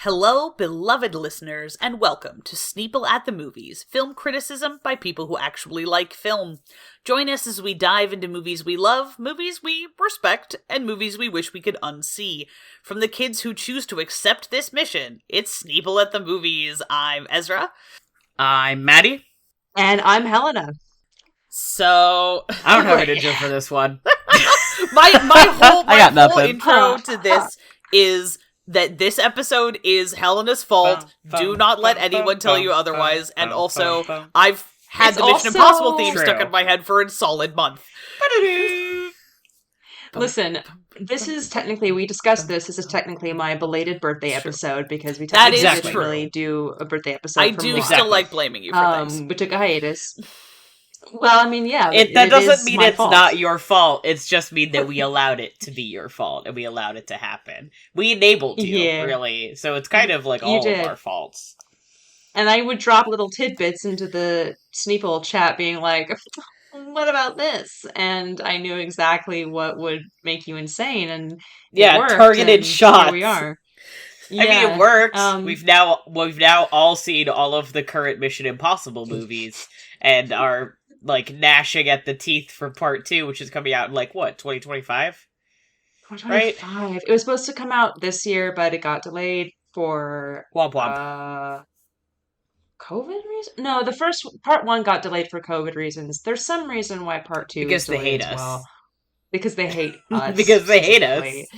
Hello, beloved listeners, and welcome to Sneople at the Movies, film criticism by people who actually like film. Join us as we dive into movies we love, movies we respect, and movies we wish we could unsee. From the kids who choose to accept this mission, it's Sneople at the Movies. I'm Ezra. I'm Maddie. And I'm Helena. So... I don't have an intro for this one. my whole intro to this Huh. is... that this episode is Helena's fault. Do not let anyone tell you otherwise. And also, I've had It's the Mission also Impossible theme true. stuck in my head for a solid month. Listen, this is technically, we discussed this is technically my belated birthday episode because we That technically is didn't true. really do a birthday episode I for do Mulan. still like blaming you for things. We took a hiatus. Well, I mean, yeah. That it doesn't is mean my it's fault. not your fault. It's just mean that we allowed it to be your fault and we allowed it to happen. We enabled you, Yeah. really. So it's kind of like You all did. of our faults. And I would drop little tidbits into the Sneople chat being like, what about this? And I knew exactly what would make you insane, and Yeah, it worked, targeted and shots. Here we are. I mean, it works. um, We've now all seen all of the current Mission Impossible movies and are like gnashing at the teeth for part 2, which is coming out in 2025? 2025. It was supposed to come out this year, but it got delayed for Womp womp. COVID reason. No, the first part 1 got delayed for COVID reasons. There's some reason why part 2 Because is they delayed hate as us. well. Because they hate us. Because they hate us. specifically.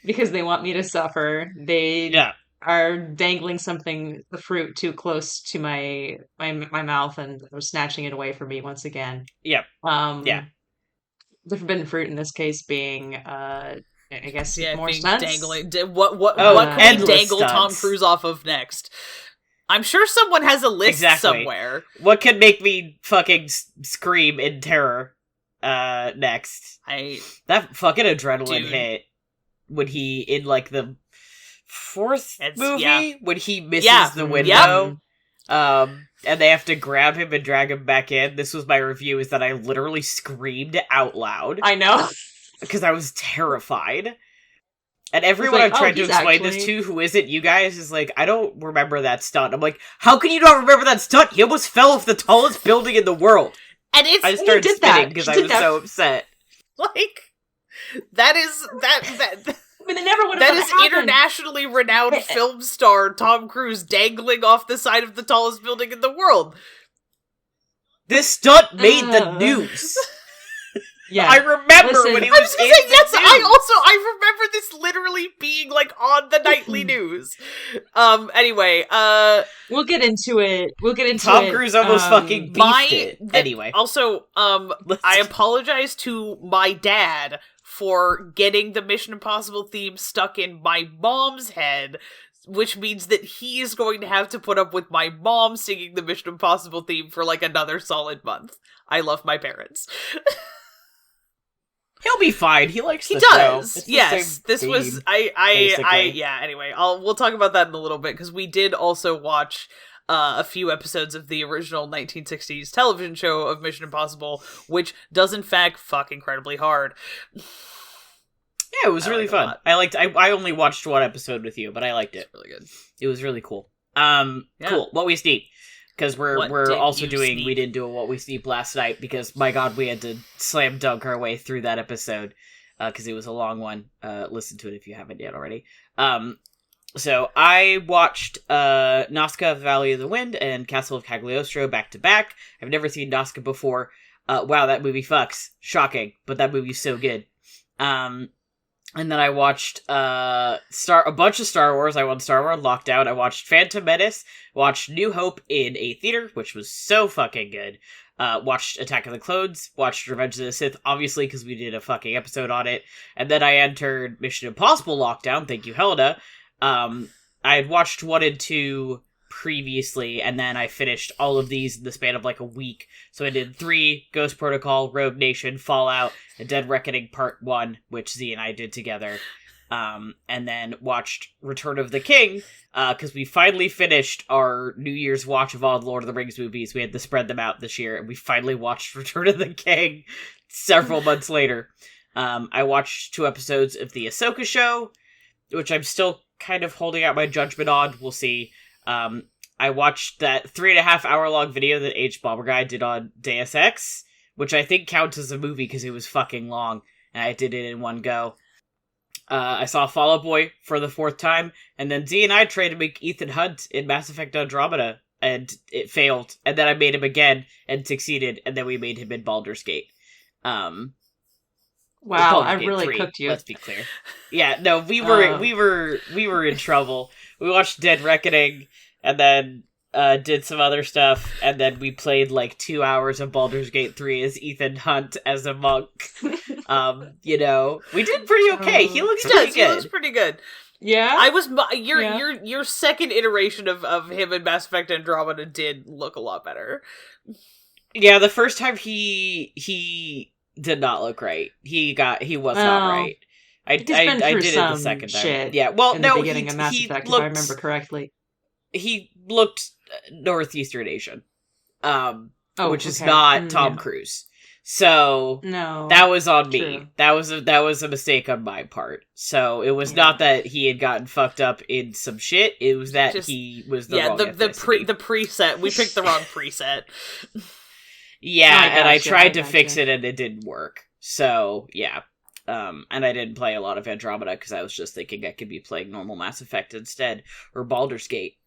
Because they want me to suffer. They Yeah. are dangling the fruit too close to my mouth, and they're snatching it away from me once again. Yep. Yeah. The forbidden fruit in this case being, I guess, more being stunts. dangling. What Oh, can we endless dangle Tom stunts. Cruise off of next? I'm sure someone has a list Exactly. somewhere. What could make me fucking scream in terror next? That fucking adrenaline Dude. hit when he, in the 4th It's- movie, yeah. when he misses Yeah. the window, and they have to grab him and drag him back in. This was my review, is that I literally screamed out loud I know. because I was terrified. And everyone like, I've tried oh, to he's explain this actually- to, who isn't you guys, is like, I don't remember that stunt. I'm like, how can you not remember that stunt? He almost fell off the tallest building in the world. And it's I started did that. spinning because He I did was that. so upset. like that I mean, they never would have that is happened. internationally renowned film star Tom Cruise dangling off the side of the tallest building in the world. This stunt made the news. Yeah. I remember Listen, when he I was was gonna in say, the yes, news. I remember this literally being on the nightly news. Anyway, We'll get into it. Tom Cruise almost fucking beefed it. Anyway. Also, I apologize to my dad for getting the Mission Impossible theme stuck in my mom's head, which means that he is going to have to put up with my mom singing the Mission Impossible theme for another solid month. I love my parents. He'll be fine. He likes He the show. does. It's the Yes, same this was theme, I basically. yeah. Anyway, we'll talk about that in a little bit because we did also watch a few episodes of the original 1960s television show of Mission Impossible, which does in fact fuck incredibly hard. Yeah, it was I really like it a fun. lot. I liked. I only watched one episode with you, but I liked it. Really good. It was really cool. Yeah. Cool. What we sneak, because What we're did also you doing. sneak? We didn't do a what we sneak last night because my god, we had to slam dunk our way through that episode because it was a long one. Listen to it if you haven't yet already. So I watched Nazca: Valley of the Wind and Castle of Cagliostro back to back. I've never seen Nazca before. Wow, that movie fucks. Shocking, but that movie's so good. And then I watched a bunch of Star Wars. I watched Star Wars Lockdown. I watched Phantom Menace. Watched New Hope in a theater, which was so fucking good. Watched Attack of the Clones. Watched Revenge of the Sith, obviously, because we did a fucking episode on it. And then I entered Mission Impossible Lockdown. Thank you, Helena. I had watched 1 and 2 previously, and then I finished all of these in the span of a week. So I did 3, Ghost Protocol, Rogue Nation, Fallout, and Dead Reckoning Part 1, which Z and I did together. And then watched Return of the King, because we finally finished our New Year's watch of all the Lord of the Rings movies. We had to spread them out this year, and we finally watched Return of the King several months later. I watched 2 episodes of The Ahsoka Show, which I'm still kind of holding out my judgment on. We'll see. I watched that 3.5 hour long video that H Bomber Guy did on Deus Ex, which I think counts as a movie because it was fucking long, and I did it in one go. I saw Fall Out Boy for the 4th time, and then Z and I tried to make Ethan Hunt in Mass Effect Andromeda, and it failed. And then I made him again and succeeded, and then we made him in Baldur's Gate. Wow, Baldur's I Gate really 3, cooked you. Let's be clear. Yeah, no, we were in trouble. We watched Dead Reckoning, and then did some other stuff, and then we played like 2 hours of Baldur's Gate 3 as Ethan Hunt as a monk. You know, we did pretty okay. He looks pretty good. He looks pretty good. Yeah, I was your second iteration of him in Mass Effect Andromeda did look a lot better. Yeah, the first time he did not look right. He was not right. I did it the second time. Yeah, well, in no, the beginning of Mass Effect, if I remember correctly. He looked Northeastern Asian, which is okay. not Tom Cruise. So no, that was on me. True. That was a mistake on my part. So it was not that he had gotten fucked up in some shit. It was that he was the wrong ethnicity. the preset. We picked the wrong preset. Yeah, I tried to fix it and it didn't work. So yeah. And I didn't play a lot of Andromeda because I was just thinking I could be playing normal Mass Effect instead, or Baldur's Gate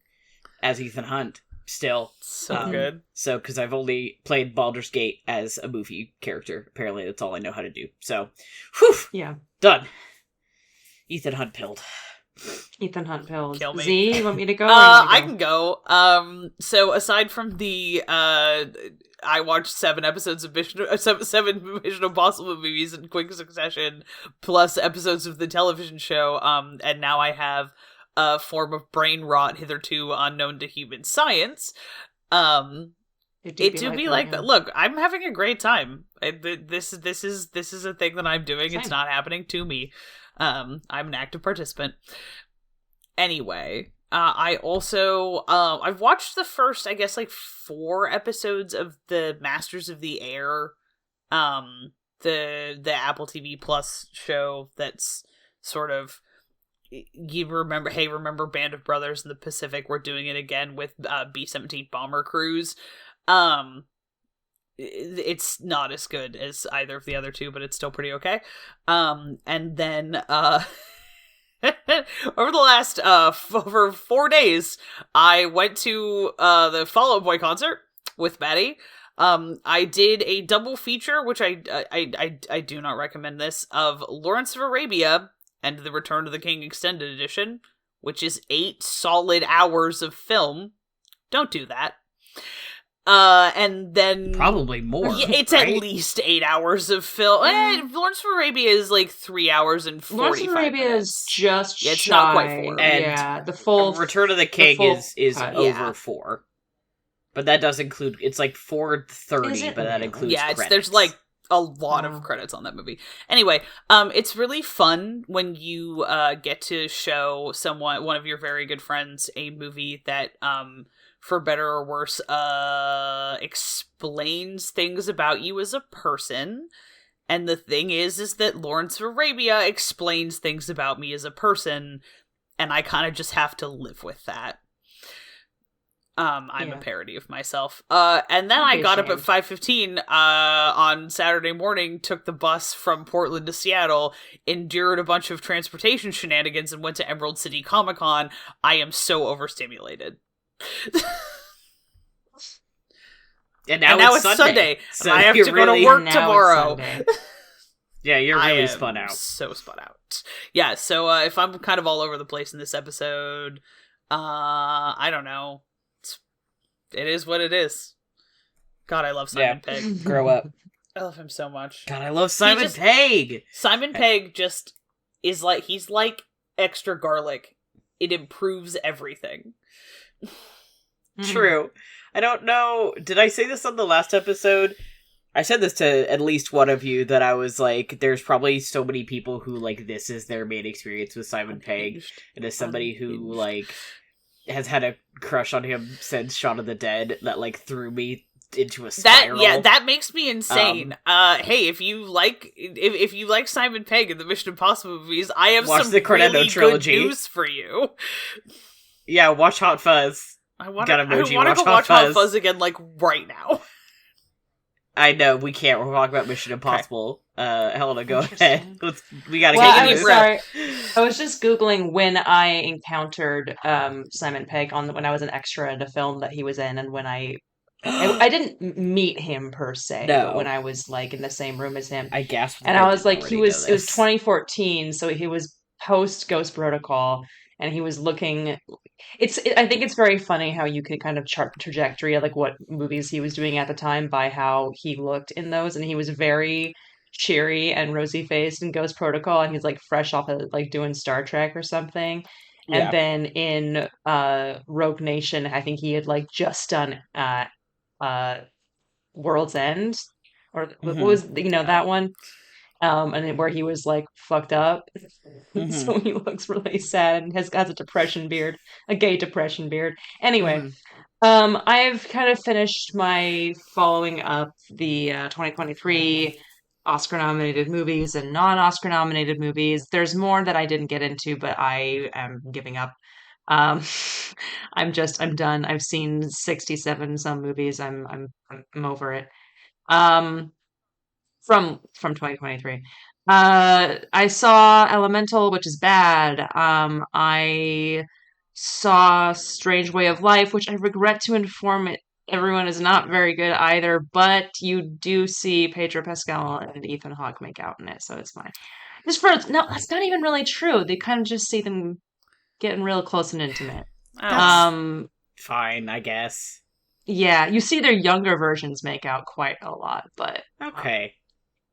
as Ethan Hunt. Still so good. So because I've only played Baldur's Gate as a movie character. Apparently, that's all I know how to do. So, whew, yeah, done. Ethan Hunt pilled. Ethan Hunt pilled. Kill me. Z, you want me to go? I can go. So aside from the I watched 7 episodes of seven Mission Impossible movies in quick succession, plus episodes of the television show. And now I have a form of brain rot hitherto unknown to human science. It do be like that. Look, I'm having a great time. This is a thing that I'm doing. Same. It's not happening to me. I'm an active participant. Anyway, I also I've watched the first, I guess, like 4 episodes of the Masters of the Air, the Apple TV Plus show that's sort of, you remember Band of Brothers in the Pacific? We're doing it again with B-17 bomber crews. It's not as good as either of the other 2, but it's still pretty okay. And then over the last over 4 days, I went to the Fall Out Boy concert with Maddie. I did a double feature, which I do not recommend this, of Lawrence of Arabia and The Return of the King Extended Edition, which is 8 solid hours of film. Don't do that. And then probably more. Yeah, it's right? at least 8 hours of film. Lawrence of Arabia is like 3 hours and 45 Lawrence of Arabia minutes. is just it's shy. not quite 4. And yeah, the full Return of the King is cut. over 4. But that does include, it's like 4:30, but that includes credits. There's like a lot of credits on that movie. Anyway, it's really fun when you get to show one of your very good friends a movie that for better or worse explains things about you as a person. And the thing is that Lawrence of Arabia explains things about me as a person, and I kind of just have to live with that. I'm a parody of myself. And then I got up at 5:15 on Saturday morning, took the bus from Portland to Seattle, endured a bunch of transportation shenanigans, and went to Emerald City Comic Con. I am so overstimulated. And now it's Sunday. So I have to go to work tomorrow. Yeah, you're really spun out. So spun out. Yeah, so if I'm kind of all over the place in this episode, I don't know. It is what it is. God, I love Simon Pegg. Grow up. I love him so much. God, I love Simon Pegg. Simon Pegg just is like, he's like extra garlic. It improves everything. True. I don't know. Did I say this on the last episode? I said this to at least one of you, that I was like, there's probably so many people who, like, this is their main experience with Simon Pegg. And as somebody who, like, has had a crush on him since Shaun of the Dead, that, like, threw me into a That spiral. that makes me insane. Hey, if you like Simon Pegg in the Mission Impossible movies, I have watch some the Cornetto really trilogy. good news for you. Yeah, watch Hot Fuzz. I want Got to emoji. go watch Hot Fuzz again, like right now. I know we can't. We're talking about Mission Impossible. Helena, go ahead. We gotta Well, get I'm into sorry. I was just Googling when I encountered Simon Pegg when I was an extra in a film that he was in, and when I didn't meet him per se, but when No. I was like in the same room as him, I gasped and like I I was didn't like, already know it was this. 2014, so he was post Ghost Protocol, and he was looking. I think it's very funny how you can kind of chart the trajectory of like what movies he was doing at the time by how he looked in those, and he was very cheery and rosy faced in Ghost Protocol, and he's like fresh off of like doing Star Trek or something. And Yeah. then in Rogue Nation, I think he had like just done uh World's End, or what Mm-hmm. was that one, where he was like fucked up, Mm-hmm. so he looks really sad and has a depression beard, a gay depression beard. Anyway, Mm-hmm. I've kind of finished my following up the 2023 Oscar nominated movies and non-Oscar nominated movies. There's more that I didn't get into, but I am giving up. Um, I'm done. I've seen 67 some movies. I'm over it. Um, from 2023. I saw Elemental, which is bad. I saw Strange Way of Life, which I regret to inform everyone is not very good either, but you do see Pedro Pascal and Ethan Hawke make out in it, so it's fine. No, that's not even really true. They kind of just see them getting real close and intimate. That's Um, fine, I guess. yeah, you see their younger versions make out quite a lot, but Okay.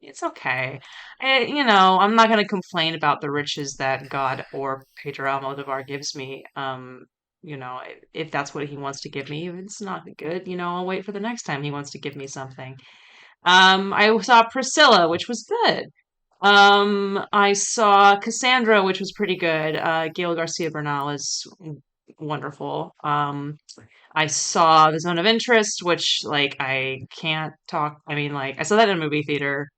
it's okay. I'm not going to complain about the riches that God or Pedro Almodovar gives me. If that's what he wants to give me, if it's not good, I'll wait for the next time he wants to give me something. I saw Priscilla, which was good. I saw Cassandra, which was pretty good. Gail Garcia Bernal is wonderful. I saw The Zone of Interest, which like I can't talk. I mean, like I saw that in a movie theater.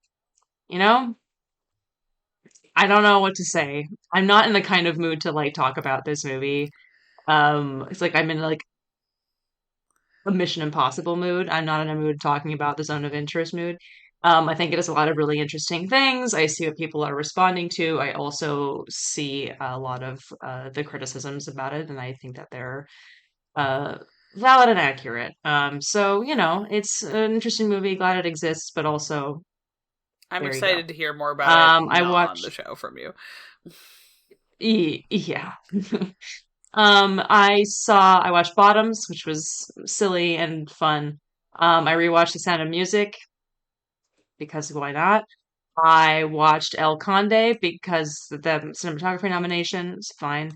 You know, I don't know what to say. I'm not in the kind of mood to like talk about this movie. It's like I'm in like a Mission Impossible mood. I'm not in a mood talking about the Zone of Interest mood. I think it has a lot of really interesting things. I see what people are responding to. I also see a lot of the criticisms about it, and I think that they're uh, valid and accurate. So it's an interesting movie. Glad it exists, but also I'm there you go. excited to hear more about it I not on the watched. show from you. Yeah. I watched Bottoms, which was silly and fun. I rewatched The Sound of Music because why not? I watched El Conde because the cinematography nomination is fine.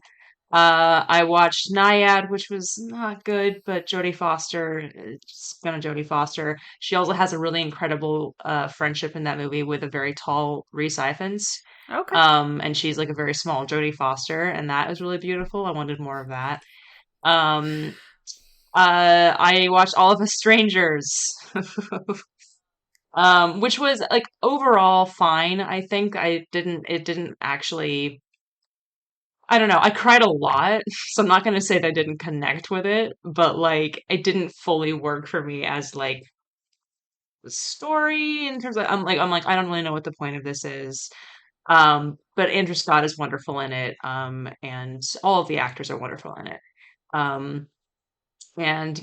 I watched Naiad, which was not good, but Jodie Foster, it's gonna Jodie Foster. She also has a really incredible friendship in that movie with a very tall Reese Ifans. Okay. And she's like a very small Jodie Foster, and that was really beautiful. I wanted more of that. Um, I watched All of Us Strangers, which was like overall fine. I think it didn't actually, I don't know. I cried a lot, so I'm not going to say that I didn't connect with it, but like it didn't fully work for me as like the story in terms of I'm like I don't really know what the point of this is. But Andrew Scott is wonderful in it, and all of the actors are wonderful in it. Um, and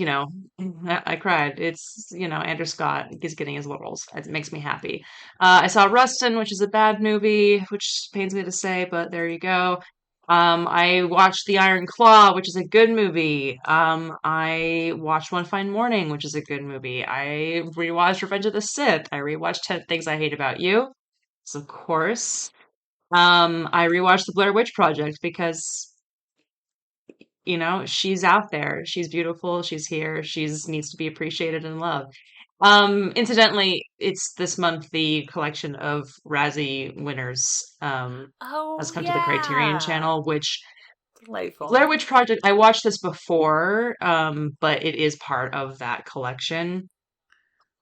I cried. It's Andrew Scott is getting his laurels. It makes me happy. I saw Rustin, which is a bad movie, which pains me to say, but there you go. I watched The Iron Claw, which is a good movie. I watched One Fine Morning, which is a good movie. I rewatched Revenge of the Sith. I rewatched 10 Things I Hate About You. So, of course. I rewatched The Blair Witch Project because she's out there. She's beautiful. She's here. She's needs to be appreciated and loved. Incidentally, it's this month the collection of Razzie winners has Oh come to the Criterion yeah, Channel, which delightful. Blair Witch Project, I watched this before, but it is part of that collection.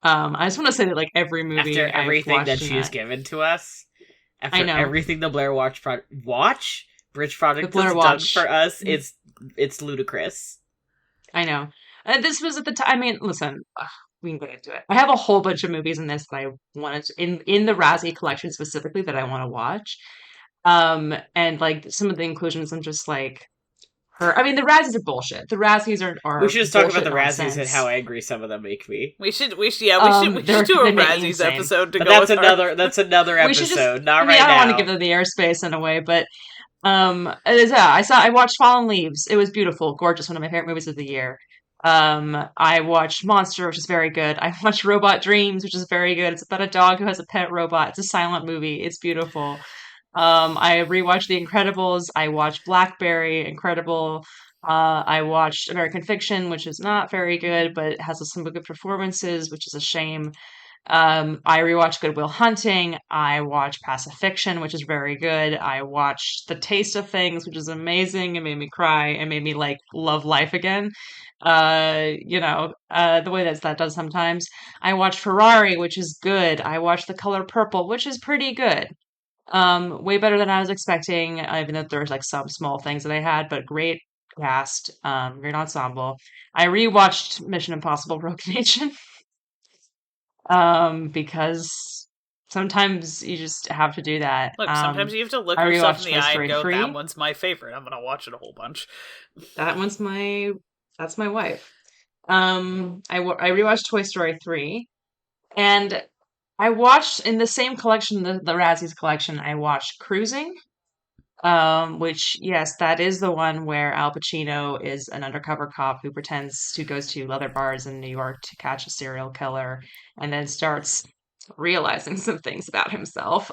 I just want to say that like every movie After I've everything that watched in she has that, given to us, I after know everything the Blair Bridge the Project Blair has done Watch. for us, it's ludicrous. I know. This was at the time. I mean, listen, we can get into it. I have a whole bunch of movies in this that I wanted to, in the Razzie collection specifically that I want to watch. And like some of the inclusions, I'm just like her. I mean, the Razzies are bullshit. The Razzies We are should just talk about bullshit the Razzies and how nonsense. angry some of them make me. We should do a They make me Razzies insane. episode to But go with our. that's another We should just. episode, I not mean, right I don't want to give now. them the airspace in a way, but yeah, I watched Fallen Leaves. It was beautiful, gorgeous, one of my favorite movies of the year. I watched Monster, which is very good. I watched Robot Dreams, which is very good. It's about a dog who has a pet robot. It's a silent movie. It's beautiful. I rewatched The Incredibles. I watched Blackberry, incredible. I watched American Fiction, which is not very good, but it has some good performances, which is a shame. I rewatched Good Will Hunting. I watched Pacifiction, which is very good. I watched The Taste of Things, which is amazing. It made me cry. It made me like love life again. The way that does sometimes. I watched Ferrari, which is good. I watched The Color Purple, which is pretty good. Way better than I was expecting, even though there's like some small things that I had, but great cast, great ensemble. I rewatched Mission Impossible Rogue Nation. Because sometimes you just have to do that. Look, sometimes you have to look I yourself in rewatched the Toy eye and Story go, "That 3. one's my favorite. I'm gonna watch it a whole bunch." That one's that's my wife. I rewatched Toy Story 3, and I watched in the same collection, the Razzies collection, I watched Cruising. Which, yes, that is the one where Al Pacino is an undercover cop who goes to leather bars in New York to catch a serial killer and then starts realizing some things about himself.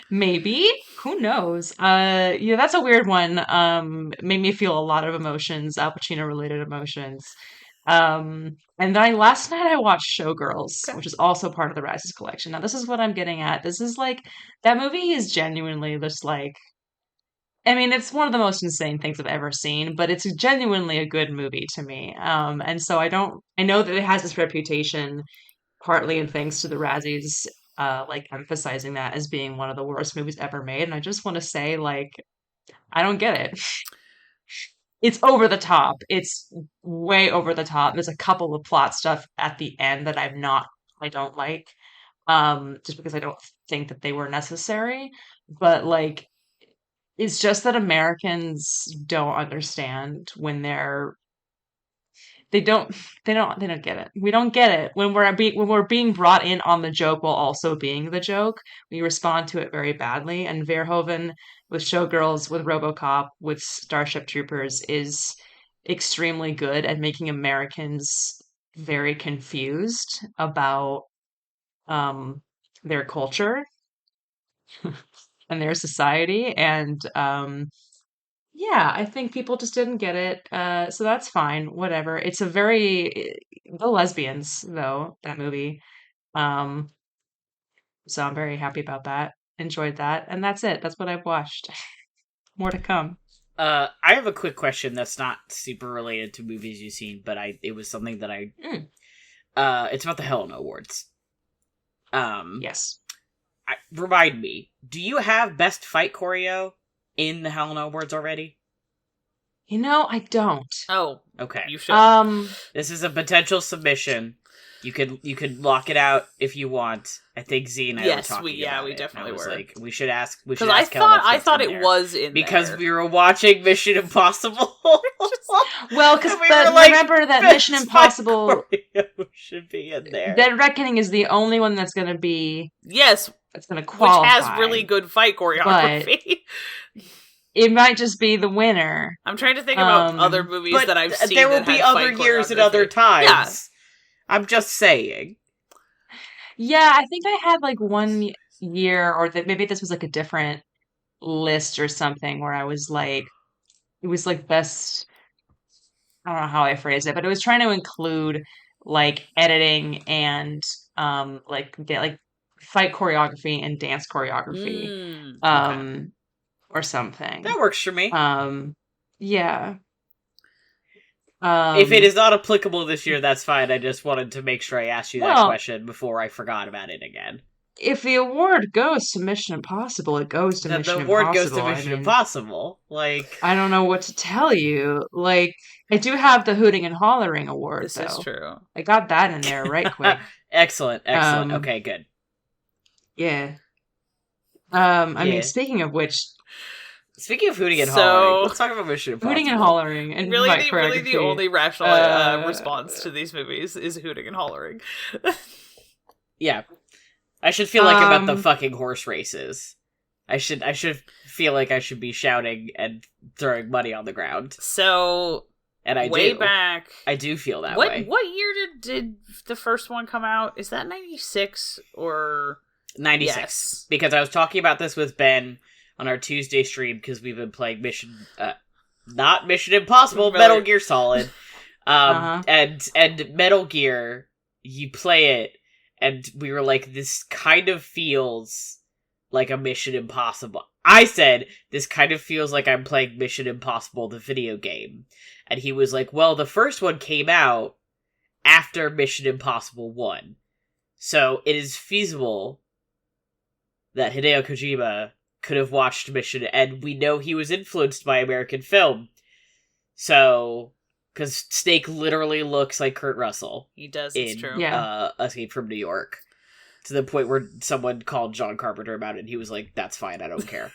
Maybe, who knows? Yeah, that's a weird one. Made me feel a lot of emotions, Al Pacino related emotions. And then last night I watched Showgirls, Okay. which is also part of the Rises collection. Now, this is what I'm getting at. This is like, that movie is genuinely just like, I mean, it's one of the most insane things I've ever seen, but it's genuinely a good movie to me. And so I know that it has this reputation, partly in thanks to the Razzies, like emphasizing that as being one of the worst movies ever made. And I just want to say, like, I don't get it. It's over the top. It's way over the top. There's a couple of plot stuff at the end that I don't like, just because I don't think that they were necessary. But like, it's just that Americans don't understand when they don't they don't get it. We don't get it when when we're being brought in on the joke while also being the joke. We respond to it very badly. And Verhoeven with Showgirls, with RoboCop, with Starship Troopers is extremely good at making Americans very confused about um their culture and their society. And yeah, I think people just didn't get it. So that's fine. Whatever. It's a very the lesbians though, that movie. Um, so I'm very happy about that. Enjoyed that. And that's it. That's what I've watched. More to come. I have a quick question that's not super related to movies you've seen, but it was something that Mm, it's about the Helena Awards. Um, yes. Remind me, do you have best fight choreo in the Helena Awards already? I don't. Oh, Okay. you should. This is a potential submission. You could lock it out if you want. I think Z and I were talking about we it. definitely I was were. like, we should ask Because Helena if I that's thought in it there. was in Because there. we were watching Mission Impossible. Well, because And we were like, remember that best Mission fight Impossible choreo should be in there. Dead Reckoning is the only one that's going to be Yes, that's going to which qualify. has really good fight choreography. It might just be the winner. I'm trying to think about other movies But that I've seen. there will that be had other fight years and other choreography. times. Yeah. I'm just saying. Yeah, I think I had like one year, or that maybe this was like a different list or something, where I was like, it was like best. I don't know how I phrased it, but it was trying to include like editing and like fight choreography and dance choreography, Okay. or something. That works for me. Yeah. If it is not applicable this year, that's fine. I just wanted to make sure I asked you that Well, question before I forgot about it again. if the award goes to Mission Impossible, it goes to Then the Mission award goes to Impossible. I Mission mean, Impossible. Like, I don't know what to tell you. Like, I do have the Hooting and Hollering award, This is though. true. I got that in there right quick. excellent. Um, Okay, good. Yeah. I mean, Yeah. speaking of which, Speaking of hooting and So- hollering, let's talk about Mission Impossible. Hooting and Hollering and Really, my really, the choreography. only rational Uh, response to these movies is hooting and hollering. Yeah. I should feel like I'm at the Um, fucking horse races. I should feel like I should be shouting and throwing money on the ground. So, And I way do. back, I do feel that what way. what year did the first one come out? Is that 96 or 96. Yes. Because I was talking about this with Ben on our Tuesday stream because we've been playing not Mission Impossible, Really? Metal Gear Solid. Uh-huh. And Metal Gear, you play it, and we were like, this kind of feels like a Mission Impossible. I said, this kind of feels like I'm playing Mission Impossible, the video game. And he was like, well, the first one came out after Mission Impossible 1. So it is feasible that Hideo Kojima could have watched Mission, and we know he was influenced by American film. So, because Snake literally looks like Kurt Russell he does? It's in true. Yeah. Escape from New York. To the point where someone called John Carpenter about it, and he was like, that's fine, I don't care.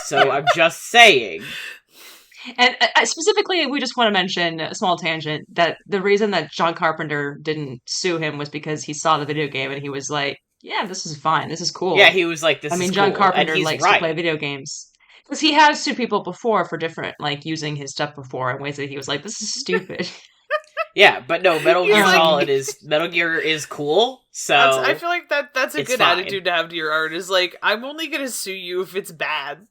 So I'm just saying. And specifically, we just want to mention a small tangent that the reason that John Carpenter didn't sue him was because he saw the video game and he was like, "Yeah, this is fine. This is cool." Yeah, he was like, this I mean, is John cool. Carpenter and he's likes right. to play video games because he has sued people before for different, like, using his stuff before in ways that he was like, "This is stupid." Yeah, but no, Metal He's Gear like- Solid is Metal Gear is cool. So I feel like that's a it's good fine. attitude to have to your art. Is like, I'm only gonna sue you if it's bad.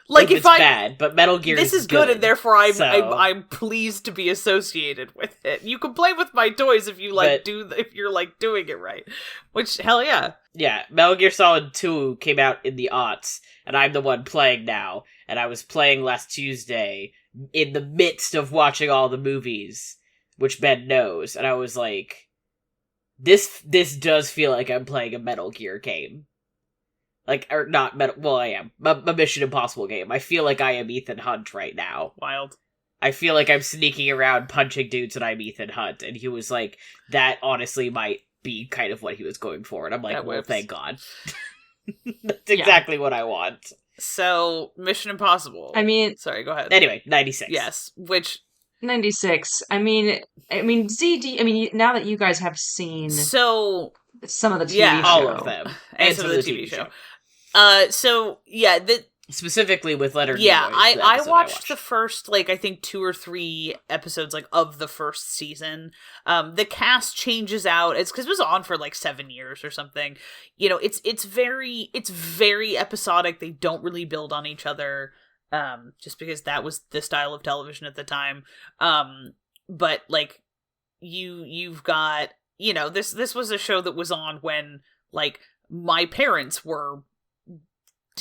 Like if if it's I bad, but Metal Gear this is good, and therefore so- I'm pleased to be associated with it. You can play with my toys if you like if you're like doing it right. Which hell yeah. Yeah, Metal Gear Solid 2 came out in the aughts, and I'm the one playing now, and I was playing last Tuesday in the midst of watching all the movies, which Ben knows, and I was like, this does feel like I'm playing a Metal Gear game. Like, or not Metal, well, I am. A Mission Impossible game. I feel like I am Ethan Hunt right now. Wild. I feel like I'm sneaking around punching dudes and I'm Ethan Hunt, and he was like, that honestly might be kind of what he was going for, and I'm like, That well, whips. thank God. That's exactly what I want. So Mission Impossible. I mean, sorry, go ahead. Anyway, 96. Yes, which 96. I mean, ZD. I mean, now that you guys have seen so some of the TV Yeah. show, All of them. and some of the TV show. So Specifically with Leonard yeah, Nimoy, the I episode watched the first, like, I think 2 or 3 episodes, like, of the first season. The cast changes out. It's because it was on for, like, 7 years or something. You know, it's very episodic. They don't really build on each other, just because that was the style of television at the time. But, like, you've got, you know, this was a show that was on when, like, my parents were,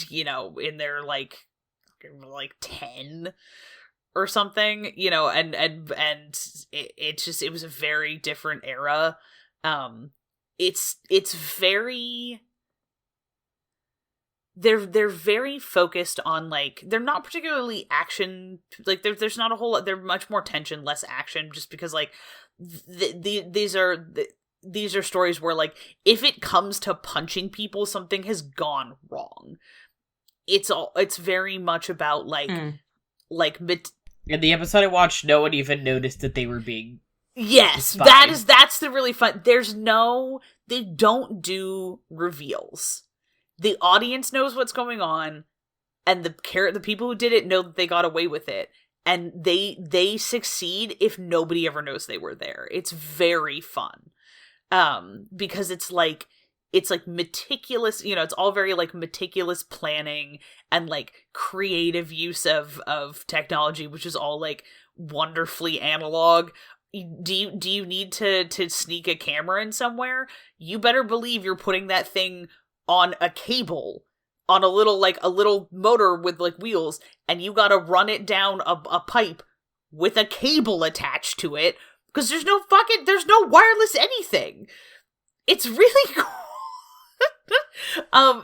you know, in their like 10 or something, you know, and it was a very different era. It's very, they're very focused on, like, they're not particularly action, like there's not a whole lot, they're much more tension, less action, just because, like, these are stories where, like, if it comes to punching people, something has gone wrong. It's very much about, like, In the episode I watched, no one even noticed that they were being... yes, It's fine. that's the really fun. They don't do reveals. The audience knows what's going on, and the people who did it know that they got away with it, and they succeed if nobody ever knows they were there. It's very fun. Because it's like meticulous, you know, it's all very, like, meticulous planning and, like, creative use of technology, which is all, like, wonderfully analog. Do you need to sneak a camera in somewhere? You better believe you're putting that thing on a cable, on a little motor with, like, wheels, and you gotta run it down a pipe with a cable attached to it, because there's no wireless anything. It's really cool.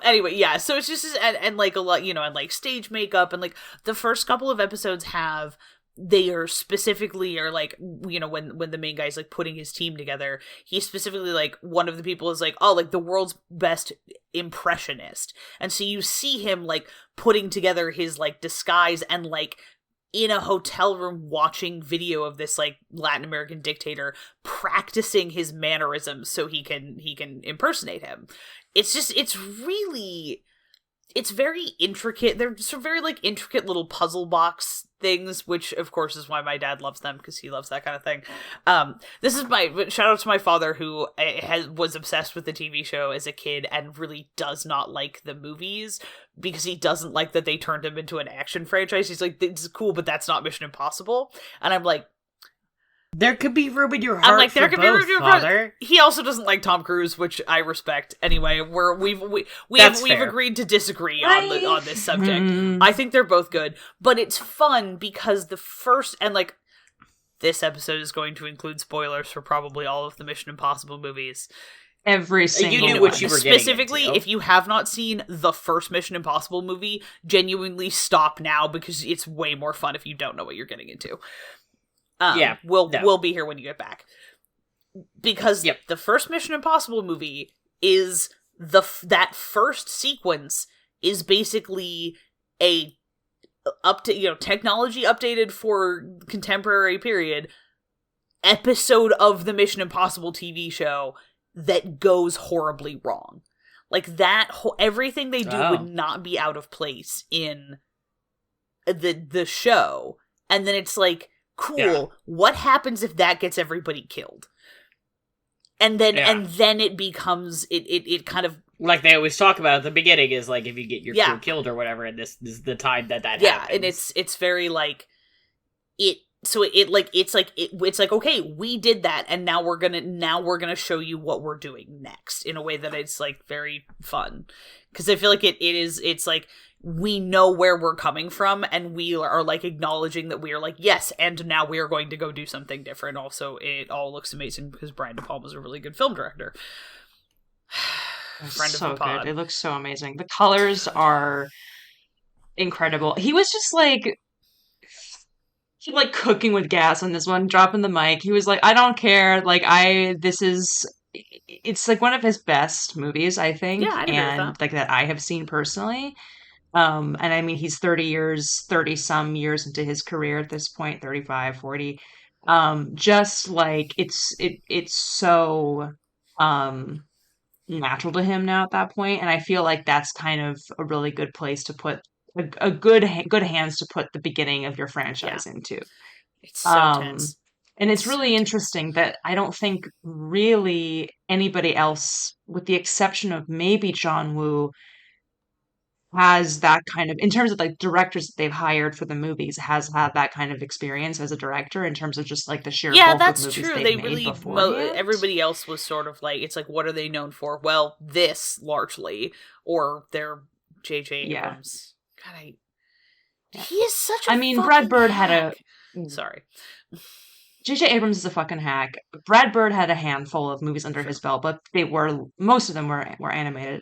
Anyway, yeah, so it's just, and like a lot, and like stage makeup, and like the first couple of episodes they are specifically, or like, when the main guy's like putting his team together, he's specifically like, one of the people is like, oh, like the world's best impressionist. And so you see him like putting together his like disguise and like in a hotel room watching video of this like Latin American dictator practicing his mannerisms so he can impersonate him. It's very intricate. They're some very like intricate little puzzle box things, which of course is why my dad loves them, because he loves that kind of thing. This is my shout out to my father, who was obsessed with the TV show as a kid and really does not like the movies, because he doesn't like that they turned him into an action franchise. He's like, this is cool, but that's not Mission Impossible. And I'm like, there could be room in your heart. I'm like, there could be room in your heart. He also doesn't like Tom Cruise, which I respect. Anyway, we've agreed to disagree on this subject. I think they're both good, but it's fun because the first, and like, this episode is going to include spoilers for probably all of the Mission Impossible movies. Every single You knew what you were specifically getting into. If you have not seen the first Mission Impossible movie, genuinely stop now, because it's way more fun if you don't know what you're getting into. We'll be here when you get back, because the first Mission Impossible movie is that first sequence is basically a technology updated for contemporary period episode of the Mission Impossible TV show that goes horribly wrong. Like that everything they do would not be out of place in the show, and then it's like, cool, what happens if that gets everybody killed? And then it becomes it kind of, like they always talk about at the beginning, is like, if you get your crew killed or whatever, and this is the time that happens. And it's very like it's like, okay, we did that, and now we're gonna show you what we're doing next, in a way that it's like very fun, because I feel like it's like, we know where we're coming from, and we are like acknowledging that we are like, yes, and now we are going to go do something different. Also, it all looks amazing because Brian De Palma's a really good film director. Friend so of the pod. Good. It looks so amazing. The colors are incredible. He was just like, cooking with gas on this one, dropping the mic. He was like, I don't care. Like, it's like one of his best movies, I think. Yeah, I'd agree with that. Like that I have seen personally. And I mean, he's 30 some years into his career at this point, 35, 40. Just like it's so natural to him now at that point, and I feel like that's kind of a really good place to put a good hands to put the beginning of your franchise into. It's so tense. And it's really interesting that I don't think really anybody else, with the exception of maybe John Woo, has that kind of, in terms of like directors that they've hired for the movies, has had that kind of experience as a director, in terms of just like the sheer bulk of movies they've made beforehand. Everybody else was sort of like, it's like, what are they known for? Well, this largely, or their J.J. Abrams. God, he is such a. I mean, Brad Bird had Sorry. J.J. Abrams is a fucking hack. Brad Bird had a handful of movies under his belt, but most of them were animated.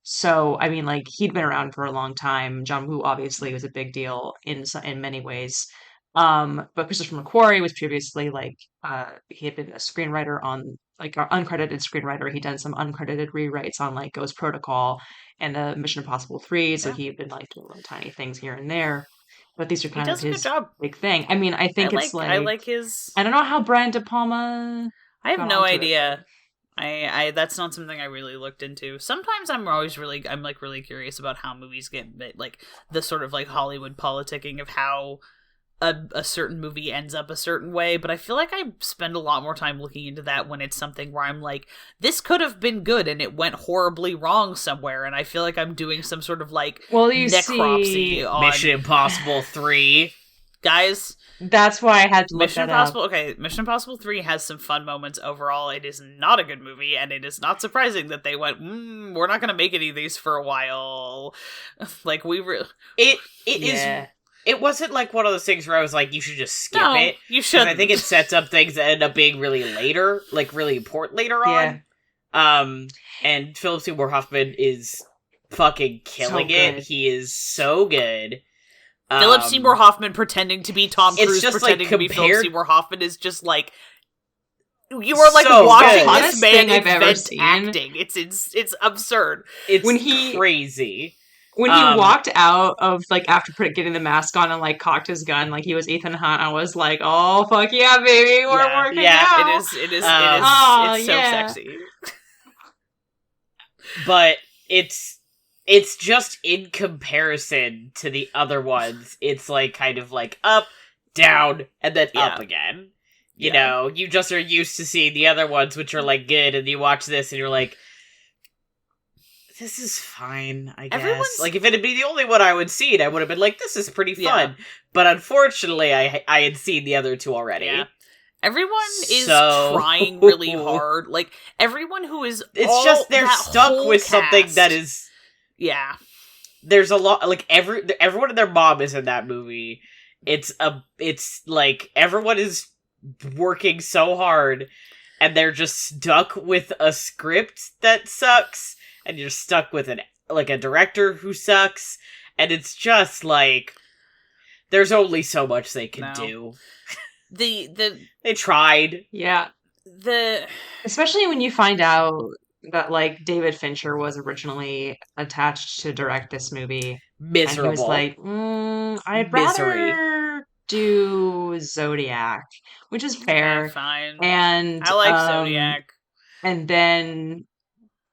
So, I mean, like, he'd been around for a long time. John Woo obviously was a big deal in many ways. But Christopher McQuarrie was previously, like, he had been a screenwriter on, like, an uncredited screenwriter. He'd done some uncredited rewrites on, like, Ghost Protocol and the Mission Impossible 3. So he'd been, like, doing little tiny things here and there. But these are kind of his big thing. I mean, I think I like his. I don't know how Brian De Palma. I have no idea. I that's not something I really looked into. Sometimes I'm really curious about how movies get, like, the sort of like Hollywood politicking of how a certain movie ends up a certain way, but I feel like I spend a lot more time looking into that when it's something where I'm like, this could have been good and it went horribly wrong somewhere, and I feel like I'm doing some sort of like necropsy on Mission Impossible 3. Guys, that's why I had to look Mission Impossible. Okay, Mission Impossible 3 has some fun moments overall. It is not a good movie, and it is not surprising that they went, we're not going to make any of these for a while. Like, it is it wasn't like one of those things where I was like, you should just skip No, it. you shouldn't. I think it sets up things that end up being really later, like really important later on. And Philip Seymour Hoffman is fucking killing it. He is so good. Philip Seymour Hoffman pretending to be Tom Cruise, just, pretending like, to be Philip compared- Seymour Hoffman is just like, you are like So watching good. this man I've ever invent seen. acting. It's absurd. It's When he- crazy. When he walked out of, like, after getting the mask on and, like, cocked his gun like he was Ethan Hunt, I was like, oh, fuck yeah, baby, we're Yeah. working Yeah, out. It is it's so yeah. sexy. But it's just in comparison to the other ones, it's like kind of like up, down, and then up again. You know, you just are used to seeing the other ones, which are like good, and you watch this and you're like, this is fine, I guess. Like, if it had been the only one I would see, I would have been like, this is pretty fun. Yeah. But unfortunately, I had seen the other two already. Yeah. Everyone is So- trying really hard. Like, everyone who is It's just they're stuck with something that is... Yeah. There's a lot... Like, everyone and their mom is in that movie. It's like, everyone is working so hard, and they're just stuck with a script that sucks, and you're stuck with a director who sucks, and it's just like... There's only so much they can do. They tried. Yeah. Especially when you find out that, like, David Fincher was originally attached to direct this movie. Miserable. And he was like, I'd rather do Zodiac, which is fair. Fine. And I like Zodiac. And then,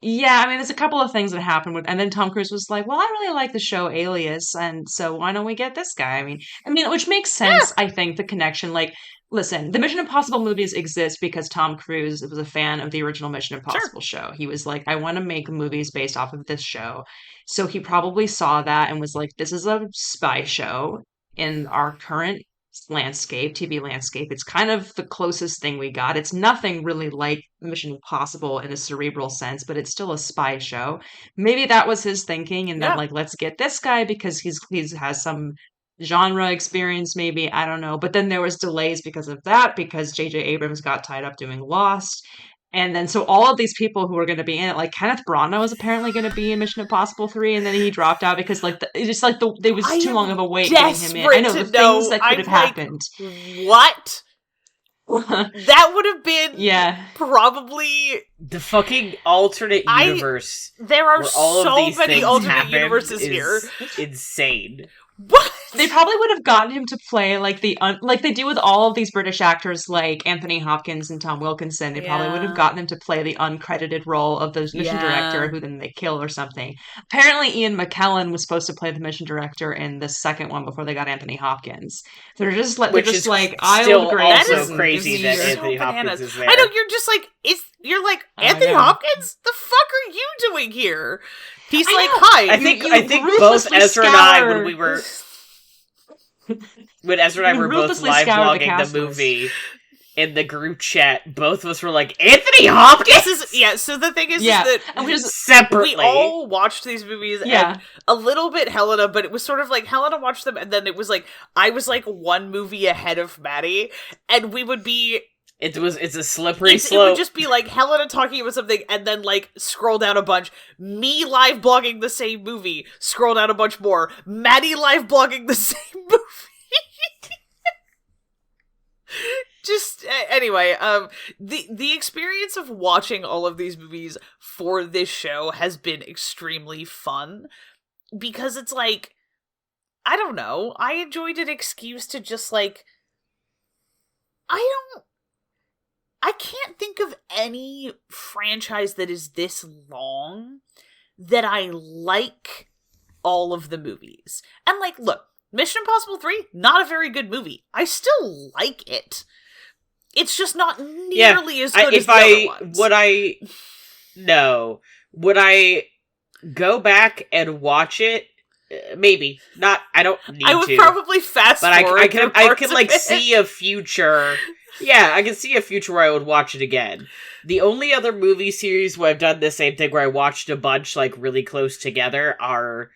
yeah, I mean, there's a couple of things that happened and then Tom Cruise was like, well, I really like the show Alias, and so why don't we get this guy? I mean, which makes sense, I think, the connection, like, listen, the Mission Impossible movies exist because Tom Cruise was a fan of the original Mission Impossible show. He was like, I want to make movies based off of this show. So he probably saw that and was like, this is a spy show in our current TV landscape. It's kind of the closest thing we got. It's nothing really like Mission Impossible in a cerebral sense, but it's still a spy show. Maybe that was his thinking, and then like, let's get this guy because he's has some genre experience, maybe, I don't know. But then there was delays because of that, because J.J. Abrams got tied up doing Lost. And then so all of these people who were going to be in it, like Kenneth Branagh was apparently going to be in Mission Impossible 3, and then he dropped out because like there was too long of a wait getting him in. I know the things that could have happened. What? That would have been probably the fucking alternate universe. There are so many alternate universes here. Insane. What? They probably would have gotten him to play like like they do with all of these British actors like Anthony Hopkins and Tom Wilkinson. They probably would have gotten him to play the uncredited role of the mission director who then they kill or something. Apparently Ian McKellen was supposed to play the mission director in the second one before they got Anthony Hopkins. They're just like still also crazy that Anthony Hopkins is there. I know, you're just like Anthony Hopkins? The fuck are you doing here? He's like, hi. I think both Ezra and I, when Ezra and I were both live blogging the movie in the group chat, both of us were like, Anthony Hopkins? So the thing is that separately. We all watched these movies, and a little bit Helena, but it was sort of like Helena watched them, and then it was like, I was like one movie ahead of Maddie, and we would be... It's a slippery slope. It would just be like Helena talking about something and then like scroll down a bunch. Me live blogging the same movie. Scroll down a bunch more. Maddie live blogging the same movie. Just anyway, the experience of watching all of these movies for this show has been extremely fun because it's like, I don't know, I enjoyed an excuse to just like, I can't think of any franchise that is this long that I like all of the movies. And like, look, Mission Impossible 3, not a very good movie. I still like it. It's just not nearly as good as the other ones. Would I go back and watch it? Maybe. Not, I don't need to. I would probably fast forward. But I could like see a future... Yeah, I can see a future where I would watch it again. The only other movie series where I've done the same thing where I watched a bunch, like, really close together are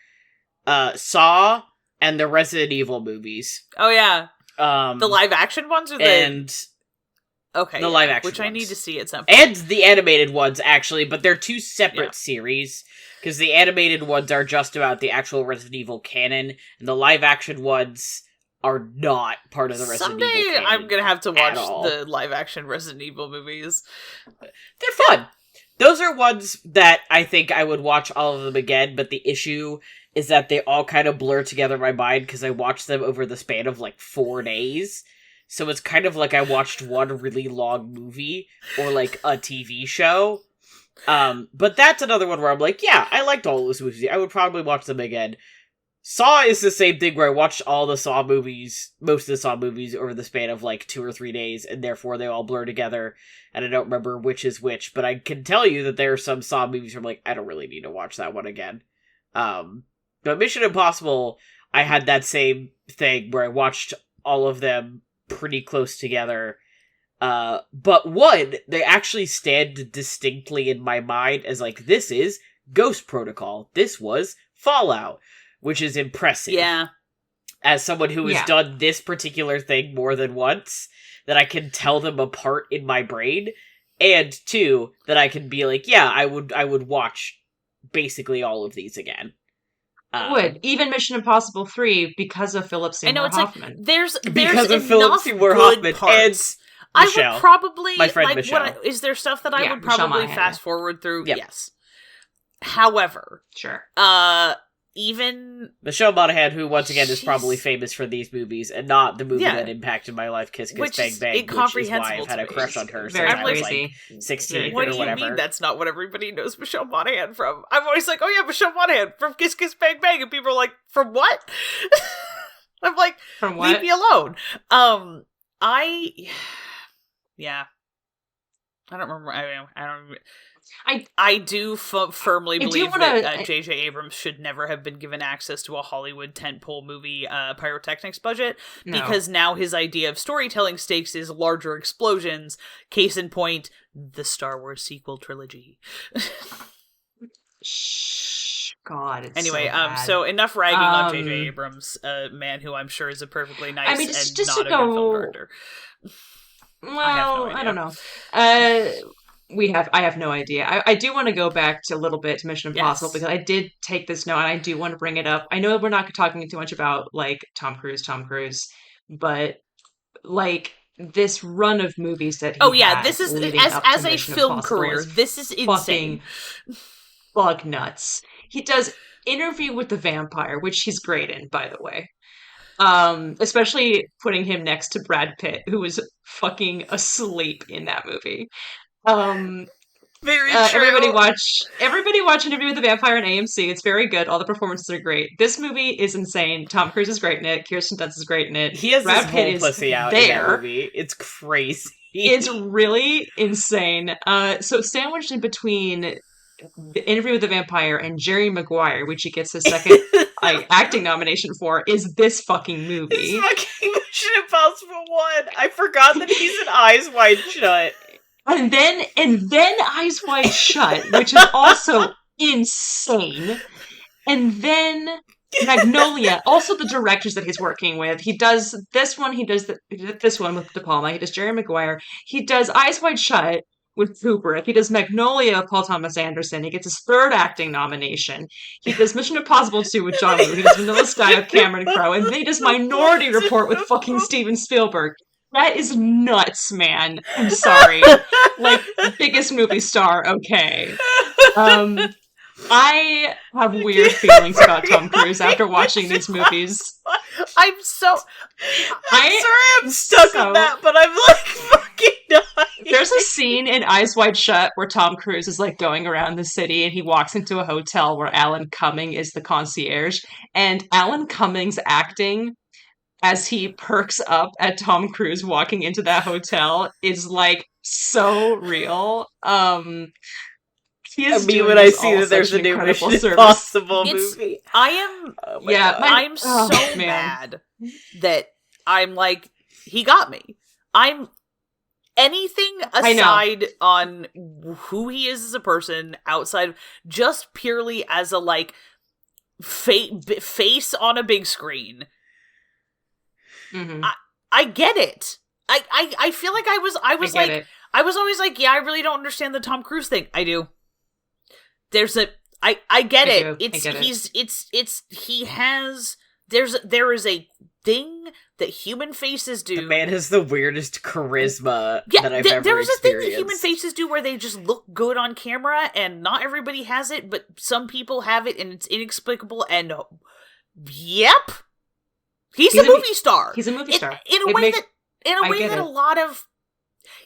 Saw and the Resident Evil movies. Oh yeah, The live action ones or the the live action which ones. I need to see at some point. And the animated ones, actually, but they're two separate series. Because the animated ones are just about the actual Resident Evil canon, and the live action ones are not part of the Resident Evil canon. Someday I'm gonna have to watch the live action Resident Evil movies. They're fun. Those are ones that I think I would watch all of them again, but the issue is that they all kind of blur together in my mind because I watched them over the span of like 4 days. So it's kind of like I watched one really long movie or like a TV show. But that's another one where I'm like, yeah, I liked all those movies. I would probably watch them again. Saw is the same thing where I watched all the Saw movies, most of the Saw movies over the span of like 2 or 3 days, and therefore they all blur together, and I don't remember which is which, but I can tell you that there are some Saw movies where I'm like, I don't really need to watch that one again. But Mission Impossible, I had that same thing where I watched all of them pretty close together. But one, they actually stand distinctly in my mind as like, this is Ghost Protocol. This was Fallout, which is impressive. Yeah. As someone who has done this particular thing more than once, that I can tell them apart in my brain, and two, that I can be like, yeah, I would watch basically all of these again. Would even Mission Impossible 3 because of Philip Seymour Hoffman. Like, there's because of Philip Seymour Hoffman parts. and Michelle, I would probably my friend like. Michelle. Is there stuff that I would probably fast forward through? Yep. Yes. However, sure. Even Michelle Monaghan, who once again is probably famous for these movies and not the movie that impacted my life, Kiss Kiss Bang Bang, which is why I've had a crush on her since I was like 16 what or do whatever. You mean that's not what everybody knows Michelle Monaghan from? I'm always like, oh yeah, Michelle Monaghan from Kiss Kiss Bang Bang, and people are like, from what? I'm like, from what? Leave me alone. I don't remember. I don't. I do firmly believe that J.J. Abrams should never have been given access to a Hollywood tentpole movie pyrotechnics budget, because now his idea of storytelling stakes is larger explosions. Case in point, the Star Wars sequel trilogy. God, it's anyway, so bad. So enough ragging on J.J. Abrams, a man who I'm sure is a perfectly nice and not a good film director. Well, I don't know. I have no idea. I do want to go back to a little bit to Mission Impossible because I did take this note and I do want to bring it up. I know we're not talking too much about like Tom Cruise, but like this run of movies that he this is as a film career, this is insane. Bug nuts. He does Interview with the Vampire, which he's great in, by the way. Especially putting him next to Brad Pitt, who was fucking asleep in that movie. Very true. Everybody watch Interview with the Vampire on AMC. It's very good. All the performances are great. This movie is insane. Tom Cruise is great in it. Kirsten Dunst is great in it. He has Brad his Pitt whole pussy out in that movie. It's crazy. It's really insane. So sandwiched in between the Interview with the Vampire and Jerry Maguire, which he gets his second acting nomination for, is this fucking movie. This fucking Mission Impossible 1. I forgot that he's in Eyes Wide Shut. And then Eyes Wide Shut, which is also insane. And then Magnolia, also the directors that he's working with. He does this one, this one with De Palma, he does Jerry Maguire, he does Eyes Wide Shut with Kubrick, he does Magnolia with Paul Thomas Anderson, he gets his third acting nomination, he does Mission Impossible 2 with John Woo, he does Vanilla Sky with Cameron Crowe, and then he does Minority Report with fucking Steven Spielberg. That is nuts, man. I'm sorry. Like, biggest movie star, okay. I have weird feelings about Tom Cruise after watching these movies. I'm sorry I'm stuck on that, but I'm like fucking dying. There's a scene in Eyes Wide Shut where Tom Cruise is like going around the city and he walks into a hotel where Alan Cumming is the concierge, and Alan Cumming's acting as he perks up at Tom Cruise walking into that hotel is like so real. When I see that there's a new Mission Impossible movie, I'm so mad that I'm like, he got me. I'm anything aside on who he is as a person, outside just purely as a like face on a big screen. Mm-hmm. I get it. I feel like I was I get like it. I was always like, yeah, I really don't understand the Tom Cruise thing. I do. There's a I get I it. do. It's I get it. it's he has there is a thing that human faces do. The man has the weirdest charisma Yeah, that I've ever there is a thing that human experienced. faces do where they just look good on camera, and not everybody has it, but some people have it, and it's inexplicable. And yep, he's a movie star. He's a movie star. In a It way makes- that in a I way get that it. a lot of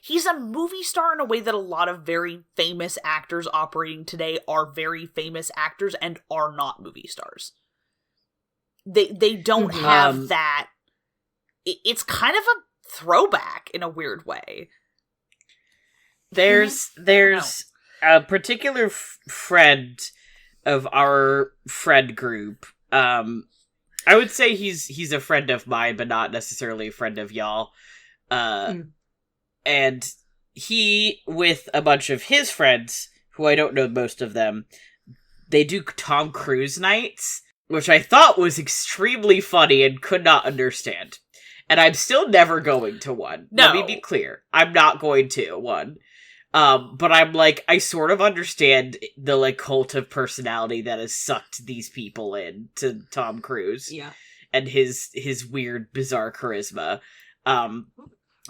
he's a movie star in a way that a lot of very famous actors operating today are very famous actors and are not movie stars. They don't Mhm. have that. It's kind of a throwback in a weird way. There's a particular friend of our friend group. I would say he's a friend of mine, but not necessarily a friend of y'all. And he, with a bunch of his friends, who I don't know most of them, they do Tom Cruise nights, which I thought was extremely funny and could not understand. And I'm still never going to one. No. Let me be clear. I'm not going to one. But I'm like, I sort of understand the like cult of personality that has sucked these people in to Tom Cruise. Yeah. And his weird, bizarre charisma.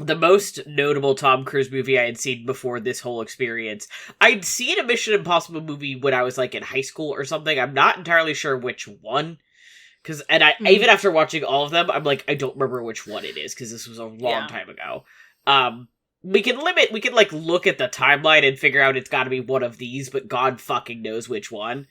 The most notable Tom Cruise movie I had seen before this whole experience, I'd seen a Mission Impossible movie when I was like in high school or something. I'm not entirely sure which one. Even after watching all of them, I'm like, I don't remember which one it is, because this was a long time ago. We can like look at the timeline and figure out it's gotta be one of these, but God fucking knows which one.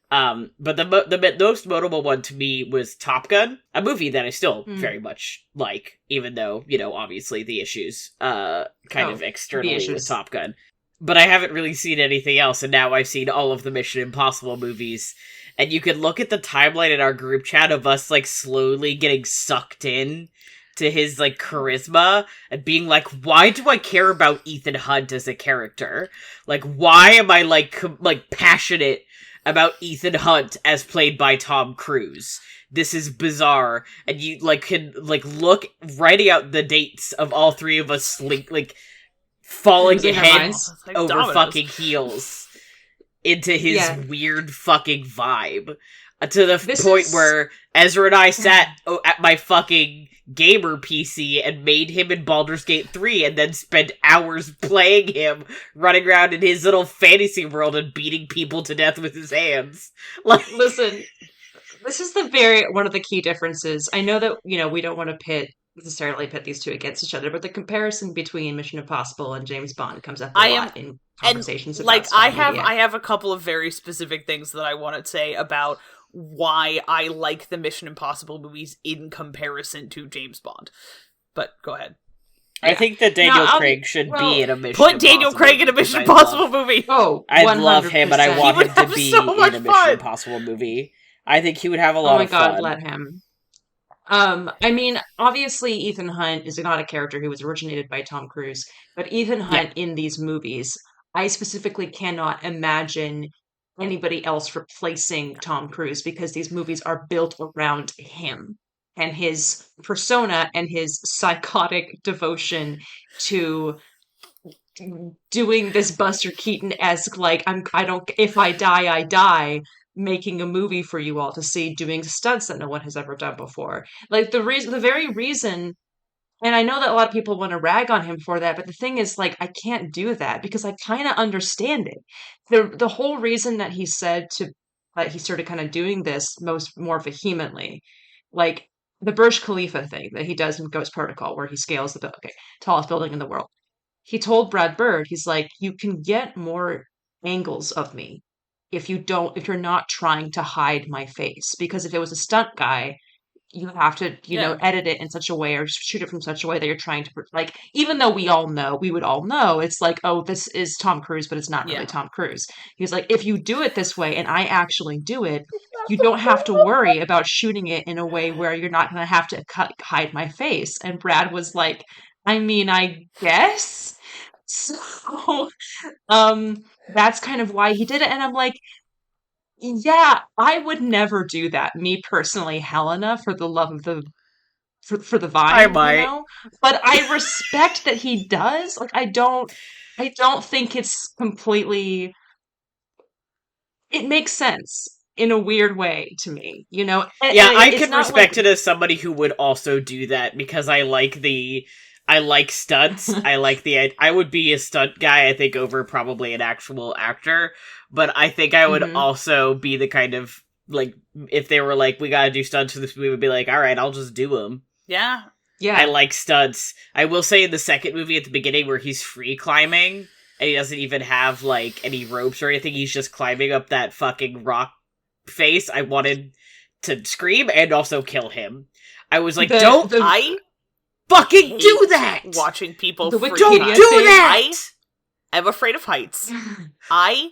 But the most notable one to me was Top Gun, a movie that I still very much like, even though, obviously the issues, kind of externally with Top Gun. But I haven't really seen anything else, and now I've seen all of the Mission Impossible movies, and you can look at the timeline in our group chat of us, like, slowly getting sucked in to his, like, charisma, and being like, why do I care about Ethan Hunt as a character? Like, why am I, like, passionate about Ethan Hunt as played by Tom Cruise? This is bizarre. And you, like, can, like, look, writing out the dates of all three of us, like falling heads over dominoes. fucking heels into his weird fucking vibe. To the point where Ezra and I sat at my fucking gamer PC and made him in Baldur's Gate 3 and then spent hours playing him, running around in his little fantasy world and beating people to death with his hands. Like, listen, this is one of the key differences. I know that, we don't want to necessarily pit these two against each other, but the comparison between Mission Impossible and James Bond comes up a lot in conversations about I have a couple of very specific things that I want to say about why I like the Mission Impossible movies in comparison to James Bond. But go ahead. I think that Daniel Craig should be in a Mission Impossible. Put Daniel Craig in a Mission Impossible movie. Oh, I love him, and I want him to be in a Mission Impossible movie. I think he would have a lot of fun. Oh my god, let him. I mean, obviously Ethan Hunt is not a character who was originated by Tom Cruise, but Ethan Hunt in these movies, I specifically cannot imagine anybody else replacing Tom Cruise, because these movies are built around him and his persona and his psychotic devotion to doing this Buster Keaton-esque, like, if I die, I die, making a movie for you all to see, doing stunts that no one has ever done before. Like, the very reason, and I know that a lot of people want to rag on him for that, but the thing is, like, I can't do that because I kind of understand it. The whole reason that he said that he started kind of doing this more vehemently, like the Burj Khalifa thing that he does in Ghost Protocol, where he scales the tallest building in the world. He told Brad Bird, he's like, you can get more angles of me if you're not trying to hide my face. Because if it was a stunt guy, you have to, edit it in such a way or shoot it from such a way that you're trying to, like, even though we would all know, it's like, oh, this is Tom Cruise, but it's not really Tom Cruise. He's like, if you do it this way and I actually do it, you don't have to worry about shooting it in a way where you're not going to have to hide my face. And Brad was like, I mean, I guess. So, that's kind of why he did it. And I'm like, Yeah, I would never do that. Me personally, Helena, for the love of the for the I vine, you might. know? But I respect that he does. Like I don't think it's completely it makes sense in a weird way to me, you know? Yeah, And I it's can not like respect it as somebody who would also do that because I like stunts. I would be a stunt guy, I think, over probably an actual actor. But I think I would Mhm. also be the kind of, like, if they were like, we gotta do stunts for this movie, would be like, alright, I'll just do them. Yeah. I Yeah. like stunts. I will say in the second movie at the beginning where he's free climbing, and he doesn't even have, like, any ropes or anything, he's just climbing up that fucking rock face, I wanted to scream and also kill him. I was like, The don't the I fucking do hate that! watching people the free Don't Wikipedia climb. do thing. that! I'm afraid of heights. I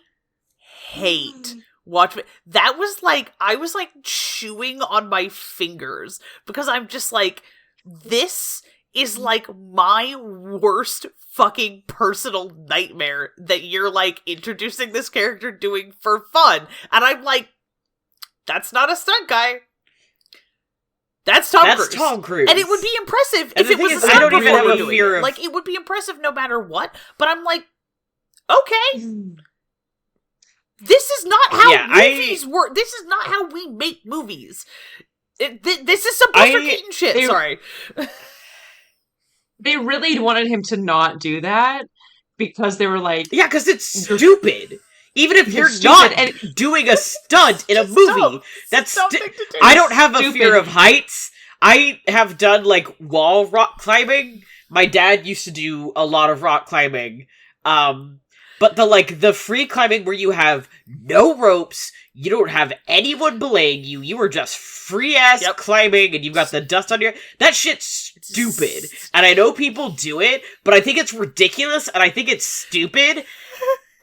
hate watch that was like I was like chewing on my fingers because I'm just like this is like my worst fucking personal nightmare that you're like introducing this character doing for fun, and I'm like, that's not a stunt guy. That's Tom That's Cruise. Tom Cruise. And it would be impressive And if the it thing was a is, I stunt don't even performer have a doing fear it. of- Like, it would be impressive no matter what, but I'm like, okay, this is not how Yeah, movies work. This is not how we make movies. This is some Buster Keaton shit. they- Sorry. They really wanted him to not do that because they were like, Yeah, because it's You're- stupid. Even if you're stupid, not and- doing a stunt in a Just movie, dumb. that's Dumb thing to do. I don't have a Stupid. fear of heights. I have done, like, wall rock climbing. My dad used to do a lot of rock climbing. But the free climbing where you have no ropes, you don't have anyone belaying you, you are just free-ass Yep. climbing, and you've got the dust on your... That shit's stupid. And I know people do it, but I think it's ridiculous, and I think it's stupid,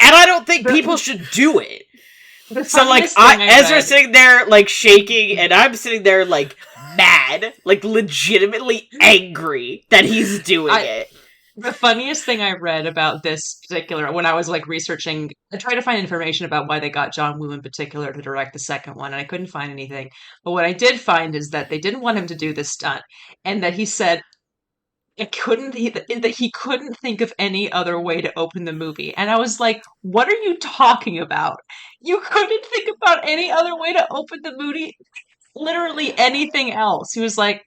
and I don't think people should do it. So, like, Ezra's sitting there, like, shaking, and I'm sitting there, like, mad, like, legitimately angry that he's doing it. The funniest thing I read about this particular, when I was like researching, I tried to find information about why they got John Woo in particular to direct the second one, and I couldn't find anything. But what I did find is that they didn't want him to do this stunt, and that he said that he couldn't think of any other way to open the movie. And I was like, what are you talking about? You couldn't think about any other way to open the movie? Literally anything else. He was like,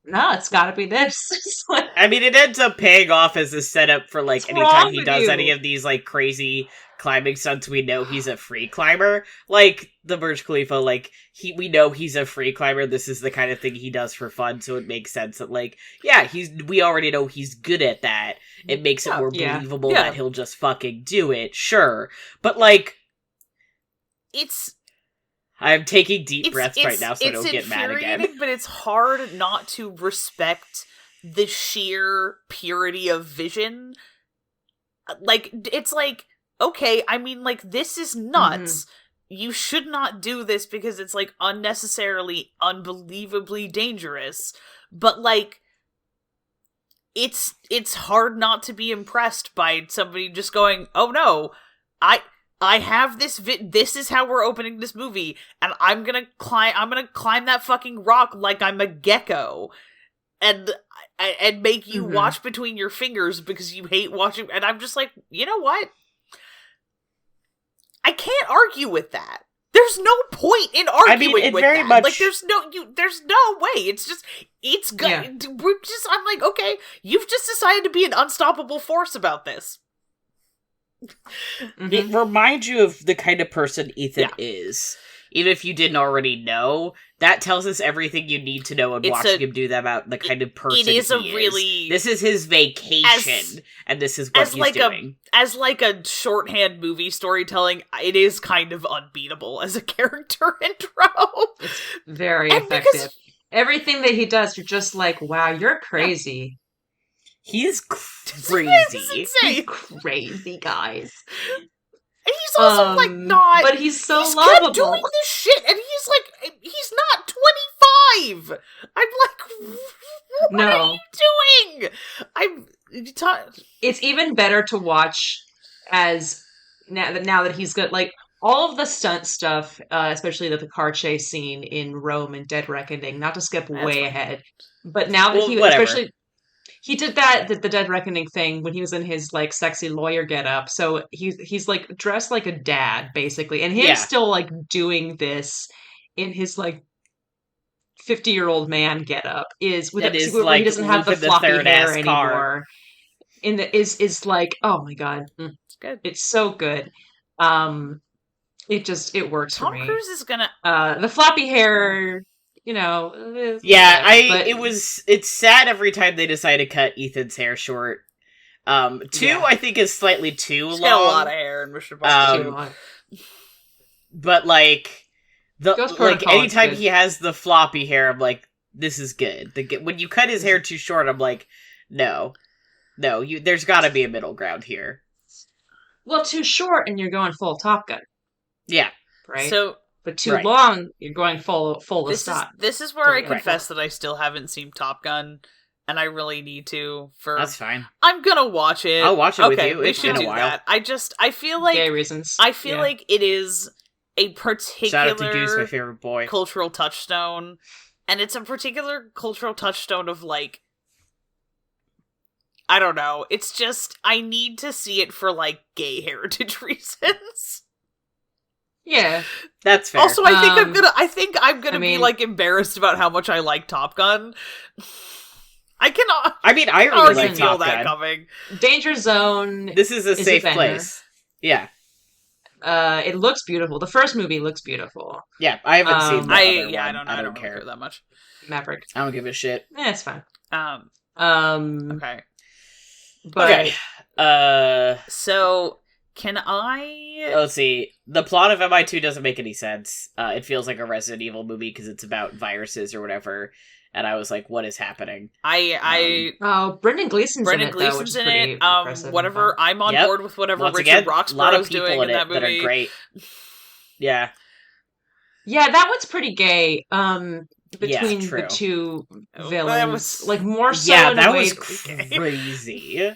no, it's gotta be this. It's like, I mean, it ends up paying off as a setup for, like, What's anytime wrong he with does you? any of these, like, crazy climbing stunts, we know he's a free climber. Like, the Burj Khalifa, like, we know he's a free climber, this is the kind of thing he does for fun, so it makes sense that, like, yeah, we already know he's good at that. It makes it more Yeah. believable Yeah. that he'll just fucking do it, sure. But, like, I'm taking deep breaths right now so I don't get mad again. But it's hard not to respect the sheer purity of vision. Like, it's like, okay, I mean, like, this is nuts. You should not do this because it's, like, unnecessarily, unbelievably dangerous. But, like, it's hard not to be impressed by somebody just going, oh no, I have this this is how we're opening this movie, and I'm gonna climb that fucking rock like I'm a gecko, and make you watch between your fingers because you hate watching, and I'm just like, you know what? I can't argue with that. There's no point in arguing with that. Much... Like, there's no way. It's good. Yeah. I'm like, okay, you've just decided to be an unstoppable force about this. It reminds you of the kind of person Ethan is. Even if you didn't already know, that tells us everything you need to know and watching him do that about the kind of person he is. This is his vacation, and this is what he's doing. As like a shorthand movie storytelling, it is kind of unbeatable as a character intro. It's very effective. Everything that he does, you're just like, wow, you're crazy. He's crazy. It's insane. He's crazy, guys. And he's also, like, not... But he's so he's lovable. Kept doing this shit, and he's, like, he's not 25! I'm like, what are you doing? It's even better to watch as... Now that he's good, like, all of the stunt stuff, especially the car chase scene in Rome and Dead Reckoning, not to skip That's way fine. ahead, but now that Well, whatever. he did that the Dead Reckoning thing when he was in his like sexy lawyer getup. So he's like dressed like a dad basically, and him Yeah. still like doing this in his like 50-year-old man getup is with That is where he like doesn't have the Lupin the floppy Third hair ass car. anymore. In the is like, oh my god, It's good. it's so good. It works for Tom me. Cruise is gonna. The floppy hair, you know, Yeah, whatever, but it's sad every time they decide to cut Ethan's hair short. Two, yeah, I think, is slightly too He's long. got a lot of hair in Mission Impossible. too long. But like Ghost Protocol, it's anytime good. he has the floppy hair, I'm like, this is good. When you cut his hair too short, I'm like, no, there's got to be a middle ground here. Well, too short and you're going full Top Gun, Yeah. right? So But too Right. long, you're going full the this stop. is where I Right. confess that I still haven't seen Top Gun, and I really need to. That's fine. I'm gonna watch it. I'll watch it with Okay, you. we It's should been a do while. that. I feel like Gay reasons. I feel Yeah. like it is a Shout out to Goose, my particular favorite boy. cultural touchstone, and it's a particular cultural touchstone of like, I don't know. It's just I need to see it for like gay heritage reasons. Yeah. That's fair. Also, I think I'm gonna I be mean- like embarrassed about how much I like Top Gun. I cannot I mean, I really already like feel Top that Gun. coming. Danger Zone. This is a Is a safe banger. place. Yeah. It looks beautiful. The first movie looks beautiful. Yeah, I haven't seen the I other one. don't know. I I don't don't really care. care that much. Maverick. I don't give a shit. It's fine. Um. Okay. Okay. But Okay. So can I? Let's see. The plot of MI2 doesn't make any sense. It feels like a Resident Evil movie because it's about viruses or whatever. And I was like, what is happening? Brendan Gleeson's Brendan in it, though, which Gleeson's is in pretty it. impressive. Whatever. I'm on Yep. board with whatever Once Richard again, a lot of Roxborough's people doing in it that that movie. are great. Yeah. Yeah, that one's pretty gay. Between true. the two Oh, villains, that was- like more so. Yeah, in that a way, was crazy.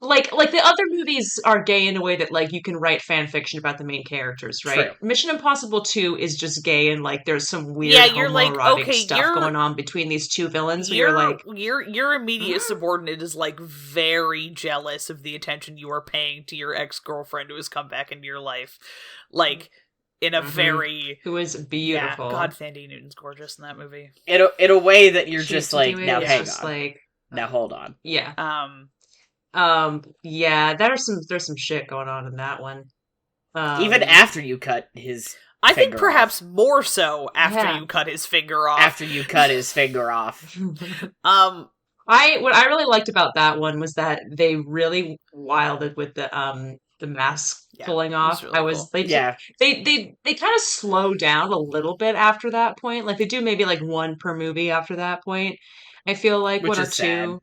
like the other movies are gay in a way that like you can write fan fiction about the main characters, right? True. Mission Impossible 2 is just gay and like there's some weird Yeah, you're like, homoerotic okay, stuff you're- going on between these two villains. Where you're like, your immediate subordinate is like very jealous of the attention you are paying to your ex-girlfriend who has come back into your life, like in a Mhm. very who is beautiful. Yeah, God, Sandy Newton's gorgeous in that movie. In a way that you're She just to like, do it now is hang just on. like, Now hold on. yeah. Yeah, there's some shit going on in that one. Even after you cut his I think finger perhaps more so after Yeah. you cut his finger off. after you cut his finger off. Um, what I really liked about that one was that they really wilded with the mask Yeah, pulling it was off. really cool. Yeah. They kind of slow down a little bit after that point. Like they do maybe like one per movie after that point. I feel like Which one or is sad. two.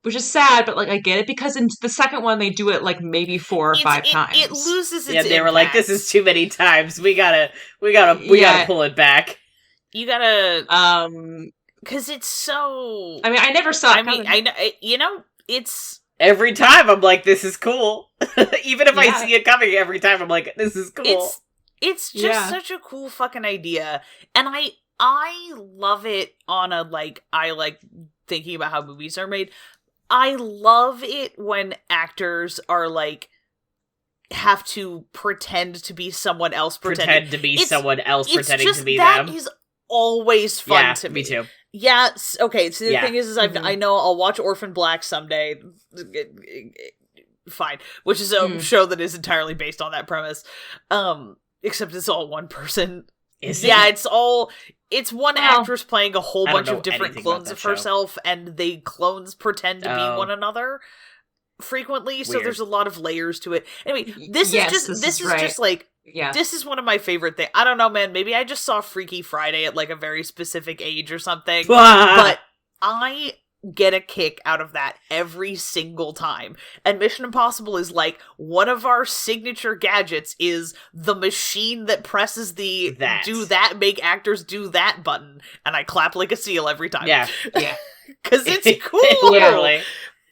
Which is sad, but like I get it because in the second one they do it like maybe 4 or 5 times. It loses its Yeah, they were like, this impact. is too many times. We gotta Yeah. pull it back. You gotta, Um, because it's so. I mean, I never saw. I mean, I know, it's. Every time I'm like, this is cool. Even if I Yeah. see it coming every time, I'm like, this is cool. It's just Yeah. such a cool fucking idea, and I love it on a like I like thinking about how movies are made. I love it when actors are like have to pretend to be someone else Pretend to be someone else It's pretending just to be that them. is always fun Yeah, to me too. Yeah, okay, so the Yeah. thing is Mhm. I know I'll watch Orphan Black someday. Fine. Which is a Hmm. show that is entirely based on that premise. Except it's all one person. Is Yeah, it? it's one Well, actress playing a whole I don't bunch of know different anything about clones that of show. herself, and the clones pretend to be Oh. one another frequently, so Weird. there's a lot of layers to it. Anyway, this Yes, is this is right. just like Yeah. this is one of my favorite things. I don't know, man. Maybe I just saw Freaky Friday at like a very specific age or something. But I get a kick out of that every single time. And Mission Impossible is like one of our signature gadgets is the machine that presses the That. do that, make actors do that button. And I clap like a seal every time. Yeah. Yeah. Because it's cool. Literally.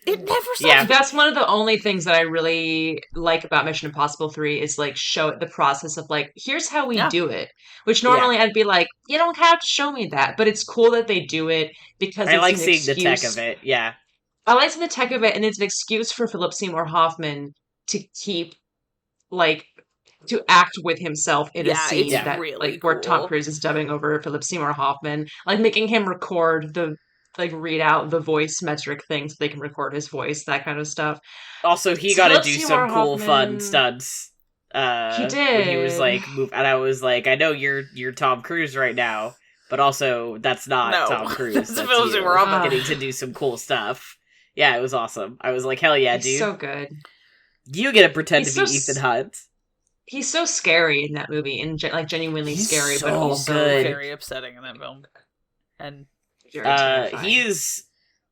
It never stops. Yeah. That's one of the only things that I really like about Mission Impossible 3 is like show the process of like, here's how we Yeah. do it. Which normally I'd be like, you don't have to show me that. But it's cool that they do it because I it's like an seeing the tech excuse. of it. Yeah. I like seeing the tech of it, and it's an excuse for Philip Seymour Hoffman to keep like to act with himself in a Yeah, scene it's that really like where Tom cool. Cruise is dubbing over Philip Seymour Hoffman, like making him record the like read out the voice metric thing so they can record his voice, that kind of stuff. Also, he So got to Philip do Seymour some cool, fun Hoffman, stunts. he When he was did. like, move, and I was like, I know you're Tom Cruise right now, but also that's not No, Tom Cruise. that's That's Philip you Seymour Hoffman. getting to do some cool stuff. Yeah, it was awesome. I was like, hell yeah, He's dude. so good. You get to pretend He's to be so Ethan Hunt. He's so scary in that movie, and like genuinely He's scary, but so also good. Very upsetting in that film. And very terrifying.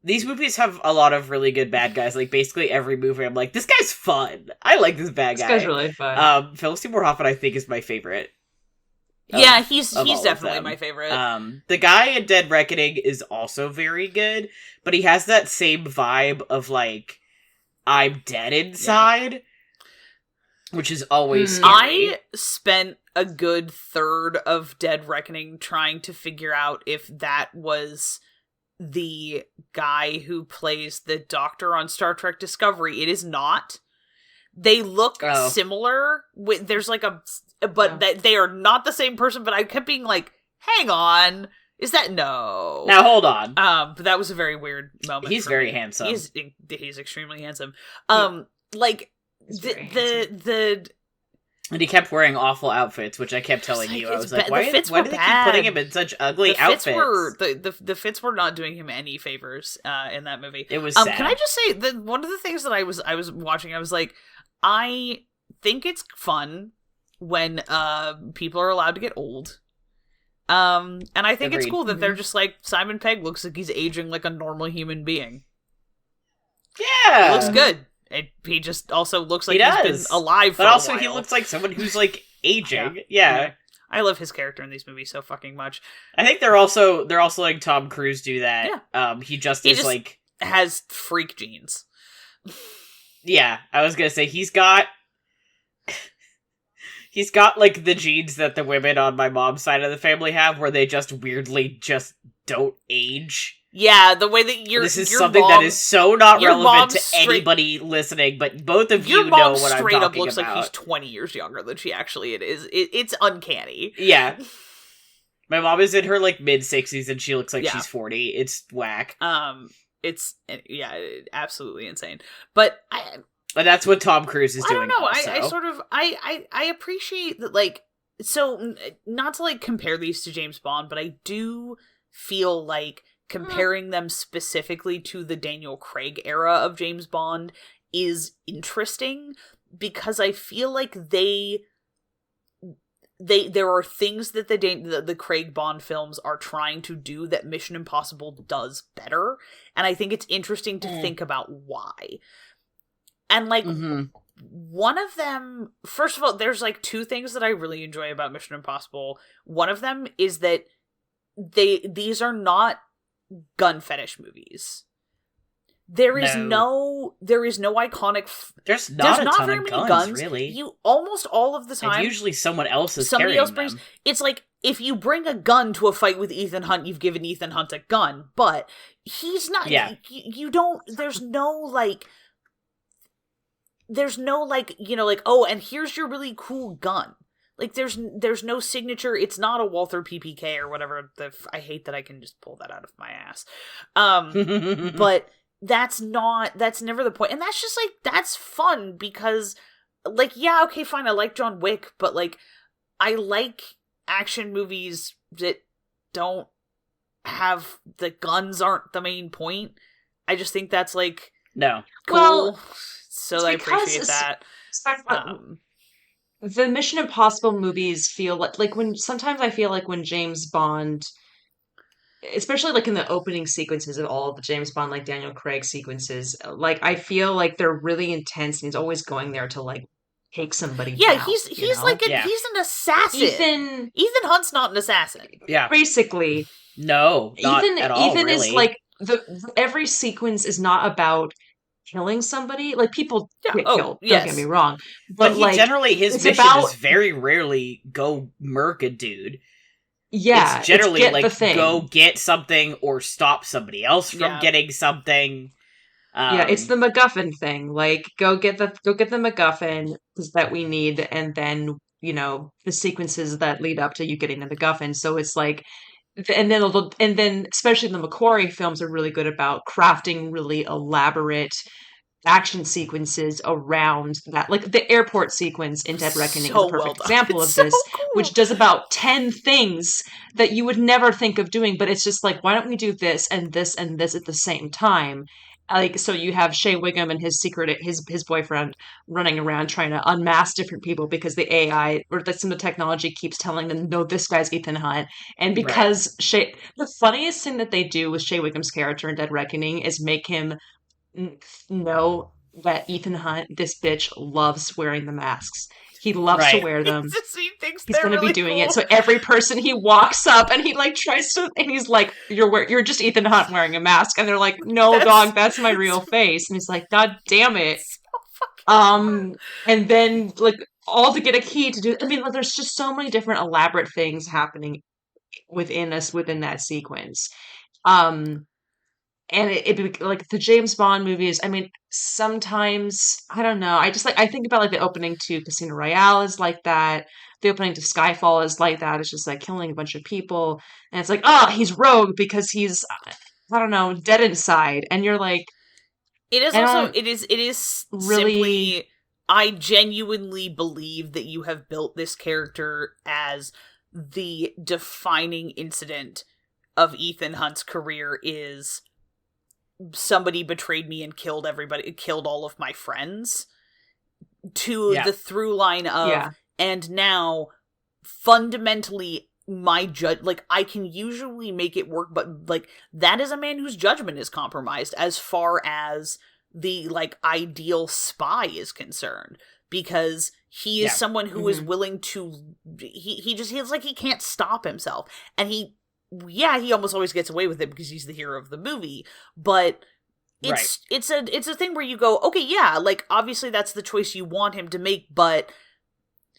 These movies have a lot of really good bad guys. Like, basically every movie, I'm like, this guy's fun. I like this bad guy. This guy's really fun. Philip Seymour Hoffman, I think, is my favorite. yeah, he's of all of definitely them. my favorite. The guy in Dead Reckoning is also very good, but he has that same vibe of, like, I'm dead inside, which is always scary. I spent a good third of Dead Reckoning trying to figure out if that was the guy who plays the Doctor on Star Trek Discovery. It is not. They look similar. There's like they are not the same person. But I kept being like, "Hang on, is that no?" Now hold on. But that was a very weird moment. He's very handsome. He's extremely handsome. He's The And he kept wearing awful outfits, which I kept telling you. I was like, why do they keep putting him in such ugly outfits? The fits were not doing him any favors in that movie. It was sad. Can I just say that one of the things that I was watching, I was like, I think it's fun when people are allowed to get old. And I think it's cool that they're just like, Simon Pegg looks like he's aging like a normal human being. Yeah. He looks good. He just also looks like he's been alive for a while. But also he looks like someone who's like aging. Yeah. I love his character in these movies so fucking much. I think they're also letting Tom Cruise do that. Yeah. He just like has freak genes. Yeah, I was gonna say he's got like the genes that the women on my mom's side of the family have, where they just weirdly just don't age. Yeah, the way that this is something that is so not relevant to anybody listening, but both of you know what I'm talking about. Your mom straight up looks like he's 20 years younger than she actually is. It's uncanny. Yeah. My mom is in her like mid-60s and she looks like she's 40. It's whack. It's absolutely insane. But and that's what Tom Cruise is doing. I don't know. Also. I sort of I appreciate that, like, so not to like compare these to James Bond, but I do feel like comparing them specifically to the Daniel Craig era of James Bond is interesting, because I feel like there are things that the Craig Bond films are trying to do that Mission Impossible does better, and I think it's interesting to think about why. And like one of them, first of all, there's like two things that I really enjoy about Mission Impossible. One of them is that these are not gun fetish movies. There is no iconic. There's not very many guns, really. You almost all of the time. And usually somebody else brings. Them. It's like if you bring a gun to a fight with Ethan Hunt, you've given Ethan Hunt a gun, but he's not. Yeah. You don't. There's no like. There's no like, you know, like, oh, and here's your really cool gun. Like, there's no signature. It's not a Walther PPK or whatever. I hate that I can just pull that out of my ass. But that's never the point. And that's just like, that's fun because, like, yeah, okay, fine. I like John Wick, but like, I like action movies that don't have the guns aren't the main point. I just think that's like, no, cool. Well, so I appreciate that. The Mission Impossible movies feel like when sometimes I feel like when James Bond, especially like in the opening sequences of all of the James Bond, like Daniel Craig sequences, like I feel like they're really intense and he's always going there to like take somebody down. He's like he's an assassin. Ethan Hunt's not an assassin. Yeah. Basically. No, not at all, Ethan really. is like every sequence is not about killing somebody. Like, people Yeah. get Oh, killed, don't get me yes. wrong. But But, he like, generally, his it's mission about, is very rarely go murk a dude. It's yeah, it's generally get the like go thing. get something or stop somebody else from Yeah. getting something. Yeah, it's the MacGuffin thing. Like, go get the MacGuffin that we need, and then, the sequences that lead up to you getting the MacGuffin. So it's like, and then especially the McQuarrie films are really good about crafting really elaborate action sequences around that. Like, the airport sequence in Dead Reckoning is a So well perfect done. example It's of so this, cool. which does about 10 things that you would never think of doing, but it's just like, why don't we do this and this and this at the same time? Like, so you have Shea Wiggum and his boyfriend running around trying to unmask different people because the AI or some of the technology keeps telling them, no, this guy's Ethan Hunt. And Right. because the funniest thing that they do with Shea Wiggum's character in Dead Reckoning is make him know that Ethan Hunt, this bitch, loves wearing the masks. He loves to Right. wear them. He thinks He's they're going to be really doing it. cool. So every person he walks up and he like tries to, and he's like, "You're just Ethan Hunt wearing a mask," and they're like, "No, That's dog, that's my real face." And he's like, "God damn it!" so fucking hard. Um, and then like all to get a key to do. I mean, like, there's just so many different elaborate things happening within that sequence. Um, and like the James Bond movies, I mean, sometimes I don't know. I just like I think about like the opening to Casino Royale is like that. The opening to Skyfall is like that. It's just like killing a bunch of people, and it's like, oh, he's rogue because he's I don't know, dead inside, and you're like, It is I also don't it is really. simply I genuinely believe that you have built this character as the defining incident of Ethan Hunt's career is somebody betrayed me and killed all of my friends, to Yeah. the through line of, Yeah. and now fundamentally my judge, like, I can usually make it work, but like that is a man whose judgment is compromised as far as the like ideal spy is concerned, because he is Yeah. someone who is Mhm. willing to he's like he can't stop himself, and he almost always gets away with it because he's the hero of the movie, but Right. it's a thing where you go, okay, yeah, like obviously that's the choice you want him to make, but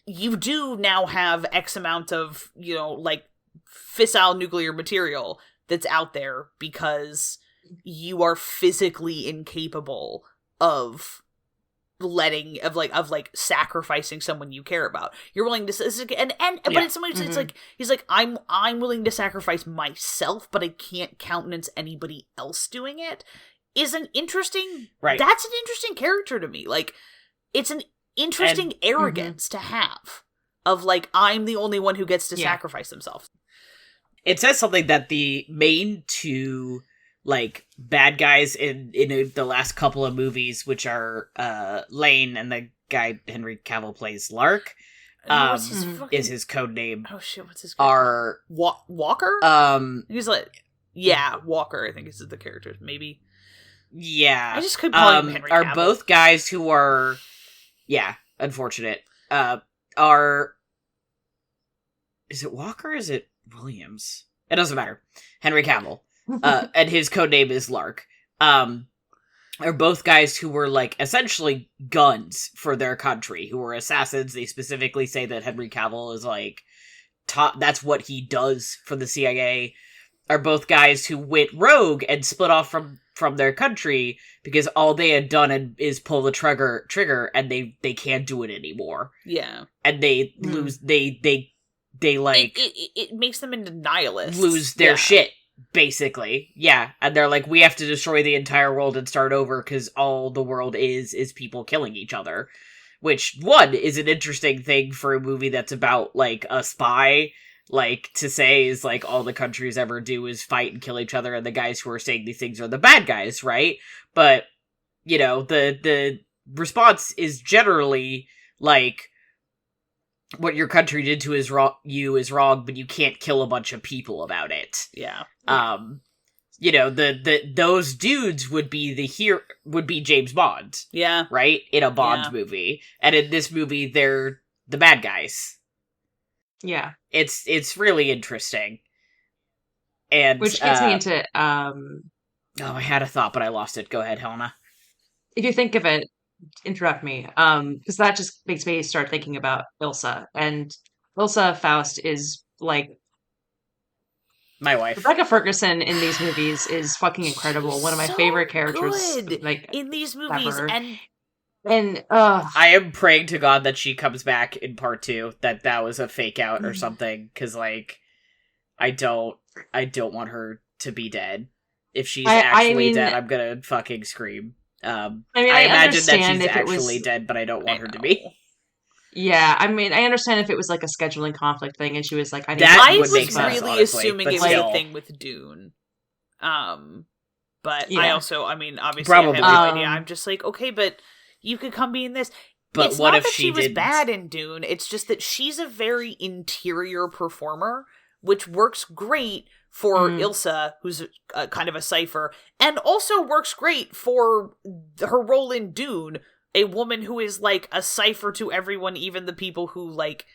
you do now have X amount of, like fissile nuclear material that's out there because you are physically incapable of sacrificing someone you care about. You're willing to, but Yeah. in some ways it's Mhm. like he's like, I'm willing to sacrifice myself, but I can't countenance anybody else doing it. Is an interesting Right. That's an interesting character to me. Like, it's an interesting And arrogance to have of like, I'm the only one who gets to Yeah. sacrifice himself. it says something that the main two like bad guys in the last couple of movies, which are Lane and the guy Henry Cavill plays Lark, What's his Mhm. fucking is his code name, oh shit, what's his are Walker? He's like, yeah, Walker, I think is the character. Maybe. yeah, I just could call him Henry are Cavill. both guys who are, yeah, unfortunate. Are is it Walker? Or is it Williams? It doesn't matter. Henry Cavill, and his code name is Lark. Are both guys who were like essentially guns for their country, who were assassins. They specifically say that Henry Cavill is like that's what he does for the CIA. Are both guys who went rogue and split off from their country because all they had done is pull the trigger, and they can't do it anymore. Yeah, And they lose. They like it makes them into nihilists. lose their Yeah. shit, basically. Yeah, and they're like, we have to destroy the entire world and start over because all the world is people killing each other. Which, one, is an interesting thing for a movie that's about, like, a spy. Like, to say is, like, all the countries ever do is fight and kill each other, and the guys who are saying these things are the bad guys, right? But, the response is generally, like, what your country did to is wrong, but you can't kill a bunch of people about it. Yeah. Those dudes would be James Bond. Yeah. Right? In a Bond movie. And in this movie, they're the bad guys. Yeah. It's really interesting. And Which gets me into oh, I had a thought, but I lost it. Go ahead, Helena. if you think of it, interrupt me, because that just makes me start thinking about Ilsa. And Ilsa Faust is like My wife. Rebecca Ferguson in these movies is fucking incredible. She's One of my so favorite characters, good like in these movies, ever. and And I am praying to God that she comes back in part 2, that was a fake out or something, because, like, I don't want her to be dead. If she's I actually mean, dead, I'm gonna fucking scream. I I imagine that understand she's if it actually was. dead, but I don't I want her to know. be. Yeah, I mean, I understand if it was like a scheduling conflict thing, and she was like, "I need to That do I would this," make was sense, but really honestly, assuming but it was a still. thing with Dune. But I yeah. also, I mean, obviously I have Probably. no idea. I'm just like, okay, but you could come be in this. But It's what not if that she she was didn't? bad in Dune. It's just that she's a very interior performer, which works great for Mm, Ilsa, who's kind of a cipher, and also works great for her role in Dune, a woman who is like a cipher to everyone, even the people who like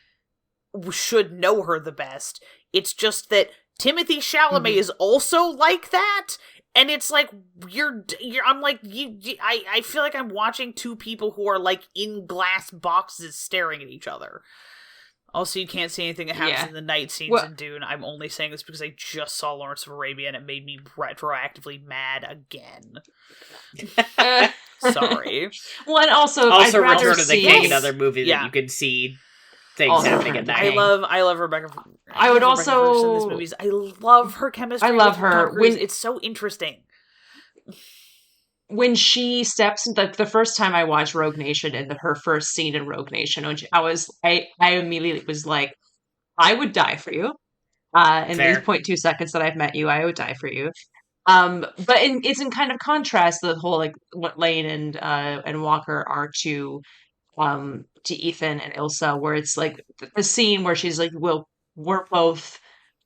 should know her the best. It's just that Timothy Chalamet mhm. is also like that, and it's like you're I'm like I feel like I'm watching two people who are like in glass boxes staring at each other. Also, you can't see anything that happens Yeah. in the night scenes Well, in Dune. I'm only saying this because I just saw Lawrence of Arabia and it made me retroactively mad again. uh, Sorry. well, and also, I'd Also, rather Return of the see. King, Yes. another movie that Yeah. you can see things Also, happening Return at of the night. King. I love Rebecca. I I would love Rebecca Ferguson in these also. movies. I love her I chemistry love with Tom her Cruise. It's so interesting. when she steps the first time I watched Rogue Nation and her first scene in Rogue Nation, I immediately was like, I would die for you. In these Fair. 0.2 seconds that I've met you, I would die for you. But it's in kind of contrast to the whole like what Lane and Walker are to Ethan and Ilsa, where it's like the scene where she's like, we're both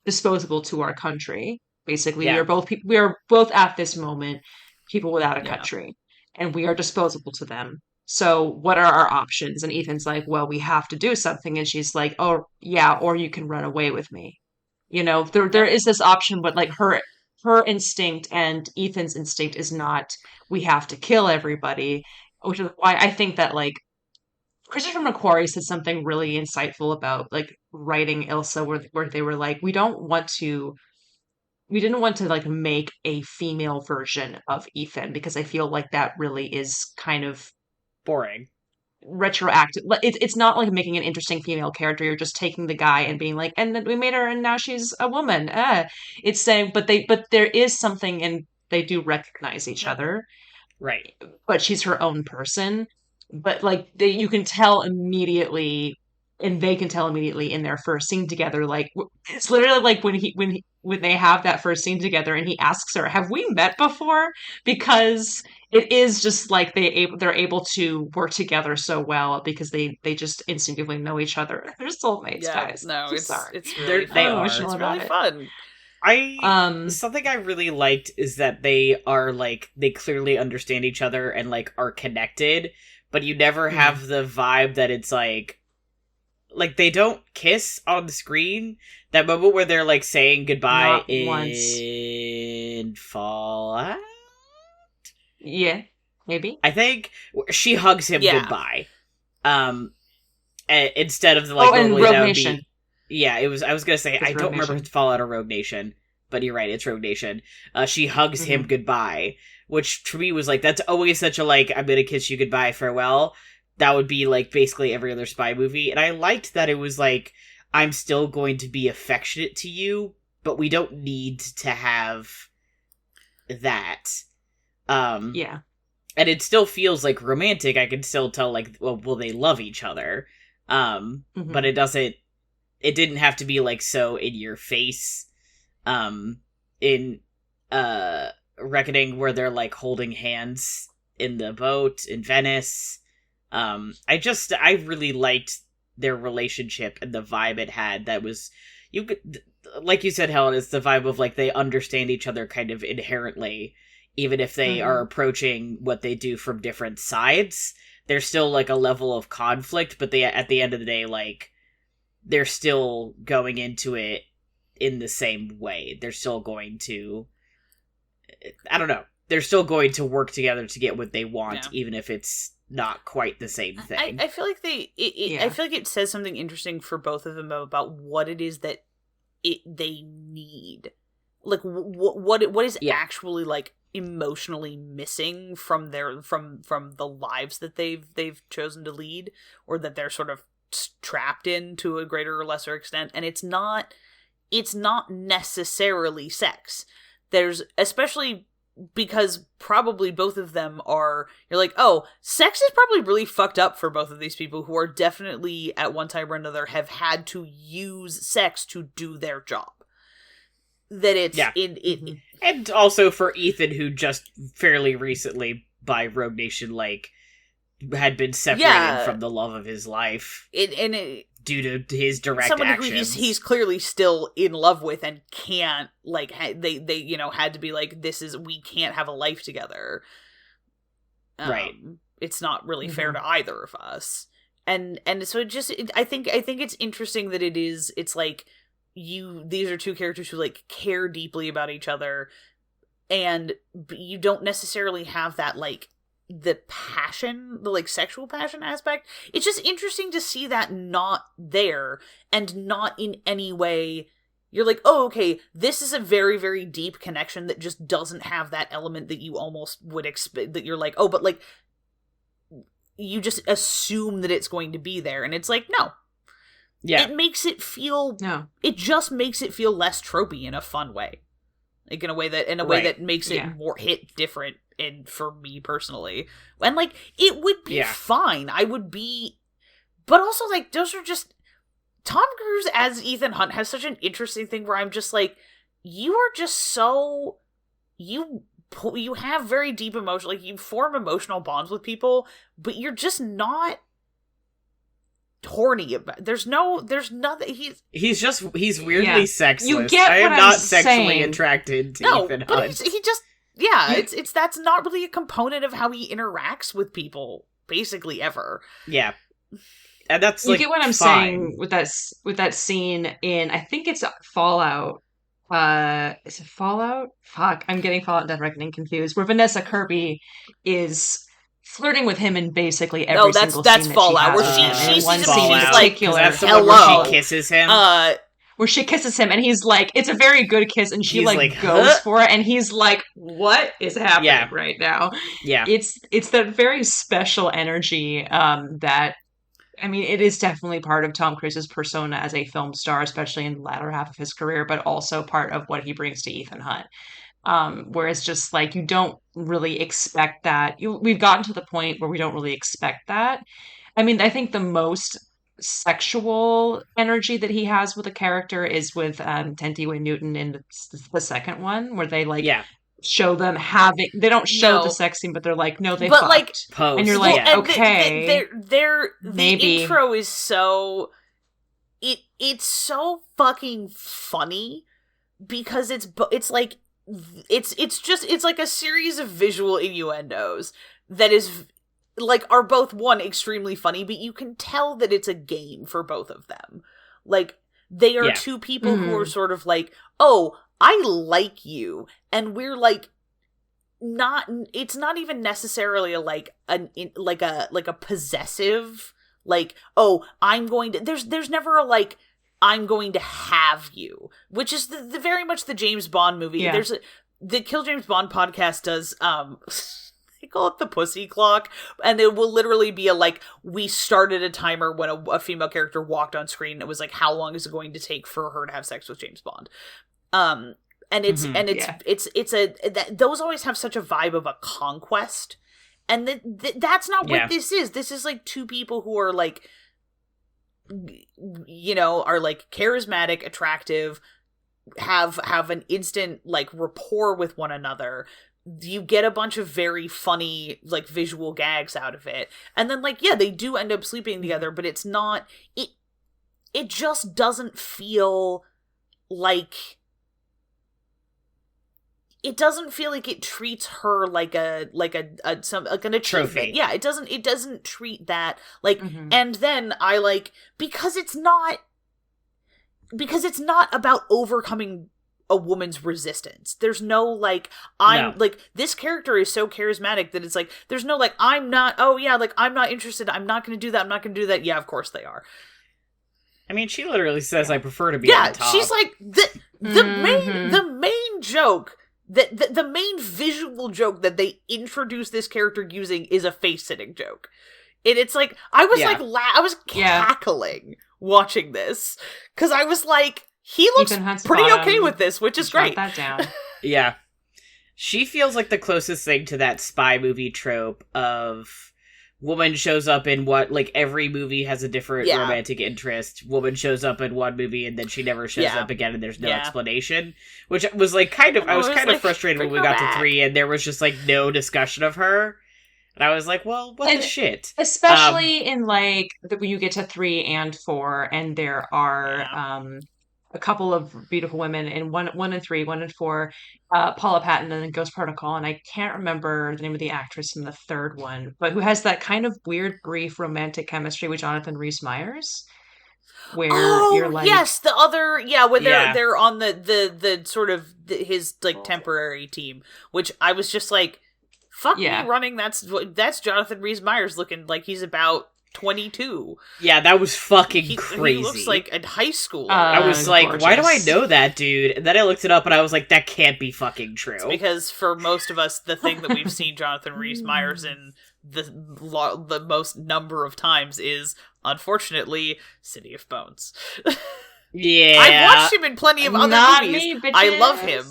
disposable to our country. Basically, Yeah. we are both at this moment people without a Yeah. country, and we are disposable to them. So, what are our options? And Ethan's like, well, we have to do something, and she's like, oh yeah, or you can run away with me. There Yep. is this option, but like her instinct and Ethan's instinct is not we have to kill everybody, which is why I think that like Christopher McQuarrie said something really insightful about like writing Ilsa, where they were like, we didn't want to like make a female version of Ethan because I feel like that really is kind of Boring. retroactive. It's not like making an interesting female character. You're just taking the guy and being like, and then we made her, and now she's a woman. It's saying, but there is something, and they do recognize each Yep. other, Right. but she's her own person. But like you can tell immediately, and they can tell immediately in their first scene together. Like it's literally like when they have that first scene together, and he asks her, "Have we met before?" Because it is just like they're able to work together so well because they just instinctively know each other. They're soulmates, Yeah. guys. No, I'm sorry. it's really They I'm fun. are. emotional It's about really it. fun. I Um, something I really liked is that they are like they clearly understand each other and like are connected, but you never mm, have the vibe that it's like they don't kiss on the screen. That moment where they're like saying goodbye not once. in Fallout, Yeah, maybe. I think she hugs him Yeah. goodbye. Um, instead of Oh, like and normally Rogue that would Nation. be. Yeah, it was. I was gonna say It's I Rogue don't remember if Nation. it's Fallout or Rogue Nation, but you're right. It's Rogue Nation. She hugs him Hmm. goodbye, which to me was like that's always such a like I'm gonna kiss you goodbye farewell. That would be like basically every other spy movie, and I liked that it was like I'm still going to be affectionate to you, but we don't need to have that. Um, Yeah. and it still feels like romantic. I can still tell like well, will they love each other? But Hmm. it didn't have to be like so in your face. In Reckoning where they're like holding hands in the boat in Venice. I really liked their relationship and the vibe it had. That was you could like you said, Helen, it's the vibe of like they understand each other kind of inherently, even if they are Hmm. approaching what they do from different sides. There's still like a level of conflict, but they at the end of the day, like they're still going into it in the same way. They're still going to I don't know. they're still going to work together to get what they want, Yeah. even if it's not quite the same thing. I feel like I feel like it says something interesting for both of them about what it is that they need. Like what is actually like emotionally missing from from the lives that they've chosen to lead, or that they're sort of trapped in to a greater or lesser extent. And it's not necessarily sex. There's, especially because probably both of them are, you're like, oh, sex is probably really fucked up for both of these people who are definitely at one time or another have had to use sex to do their job. That it's and also for Ethan, who just fairly recently by Rogue Nation like had been separated from the love of his life due to his direct someone actions. Who he's clearly still in love with and can't, like, they had to be like, we can't have a life together. Right. It's not really fair to either of us. And so I think it's interesting that it's like, these are two characters who like care deeply about each other, and you don't necessarily have that like the passion, the like sexual passion aspect. It's just interesting to see that not there, and not in any way you're like, oh, okay, this is a very, very deep connection that just doesn't have that element that you almost would expect, that you're like, oh, but like you just assume that it's going to be there, and it's like, no. Yeah. It makes it feel it just makes it feel less tropey in a fun way. Like in a way that makes it more hit different, and for me personally. And like it would be fine. I would be, but also like those are just, Tom Cruise as Ethan Hunt has such an interesting thing where I'm just like, you are just so, you have very deep emotion, like you form emotional bonds with people, but you're just not horny about. There's nothing. He's weirdly sexless. You get I am what not I'm sexually saying. attracted to Ethan Hunt. But he just it's that's not really a component of how he interacts with people basically ever. Yeah. And that's you like, get what I'm saying with that scene in, I think it's Fallout. Is it Fallout? Fuck, I'm getting Fallout Death Reckoning confused. Where Vanessa Kirby is flirting with him in basically every single that's scene Fallout, that she has. where she one sees him scene and in he's like, particular, that's the one where she kisses him. Where she kisses him, and he's like, it's a very good kiss, and she He's like goes huh? for it, and he's like, what is happening right now? Yeah. It's that very special energy that, I mean, it is definitely part of Tom Cruise's persona as a film star, especially in the latter half of his career, but also part of what he brings to Ethan Hunt. Where it's just like, you don't really expect that. We've gotten to the point where we don't really expect that. I mean, I think the most sexual energy that he has with a character is with Tenti Way Newton in the second one, where they like show them having, they don't show the sex scene, but they're like, no, they fucked. Like, post. And you're like, okay, the maybe. intro is so, it's so fucking funny because it's like, it's like a series of visual innuendos that is like, are both one extremely funny, but you can tell that it's a game for both of them. Like, they are two people who are sort of like, oh, I like you, and we're like, it's not even necessarily like a possessive, like, oh, I'm going to, there's never a like, I'm going to have you, which is the very much the James Bond movie. Yeah. There's the Kill James Bond podcast does they call it the pussy clock, and it will literally be we started a timer when a female character walked on screen. It was like, how long is it going to take for her to have sex with James Bond? Those always have such a vibe of a conquest, and that's not what this is. This is like two people who are like, are like charismatic, attractive, have an instant like rapport with one another. You get a bunch of very funny like visual gags out of it, and then like they do end up sleeping together, but it's not, it just doesn't feel like, it doesn't feel like it treats her like an achievement. Trophy. Yeah, it doesn't treat that like, and then I like, because it's not about overcoming a woman's resistance. There's no, like, like, this character is so charismatic that it's like, there's no, like, I'm not interested, I'm not gonna do that, I'm not gonna do that. Yeah, of course they are. I mean, she literally says, I prefer to be on top. She's like, the main joke, the main visual joke that they introduce this character using is a face-sitting joke. And it's like, I was I was cackling watching this, because I was like, he looks pretty okay with this, which is great. That down. Yeah. She feels like the closest thing to that spy movie trope of woman shows up in every movie has a different romantic interest. Woman shows up in one movie and then she never shows up again and there's no explanation. Which was like I was kind of frustrated when we got to 3 and there was just like no discussion of her. And I was like, well, what the shit? Especially in like when you get to 3 and 4 and there are a couple of beautiful women in 1 and 3, 1 and 4, Paula Patton and Ghost Protocol, and I can't remember the name of the actress in the third one, but who has that kind of weird, brief romantic chemistry with Jonathan Rhys-Meyers, where you're like, yes, the other, when they're on the sort of his like temporary team, which I was just like, fuck me running. That's Jonathan Rhys-Meyers looking like he's about 22. Yeah, that was fucking crazy. He looks like in high school. I was like, gorgeous. Why do I know that, dude? And then I looked it up and I was like, that can't be fucking true. It's because for most of us, the thing that we've seen Jonathan Rhys-Meyers in the most number of times is, unfortunately, City of Bones. Yeah. I've watched him in plenty of other movies. I love him.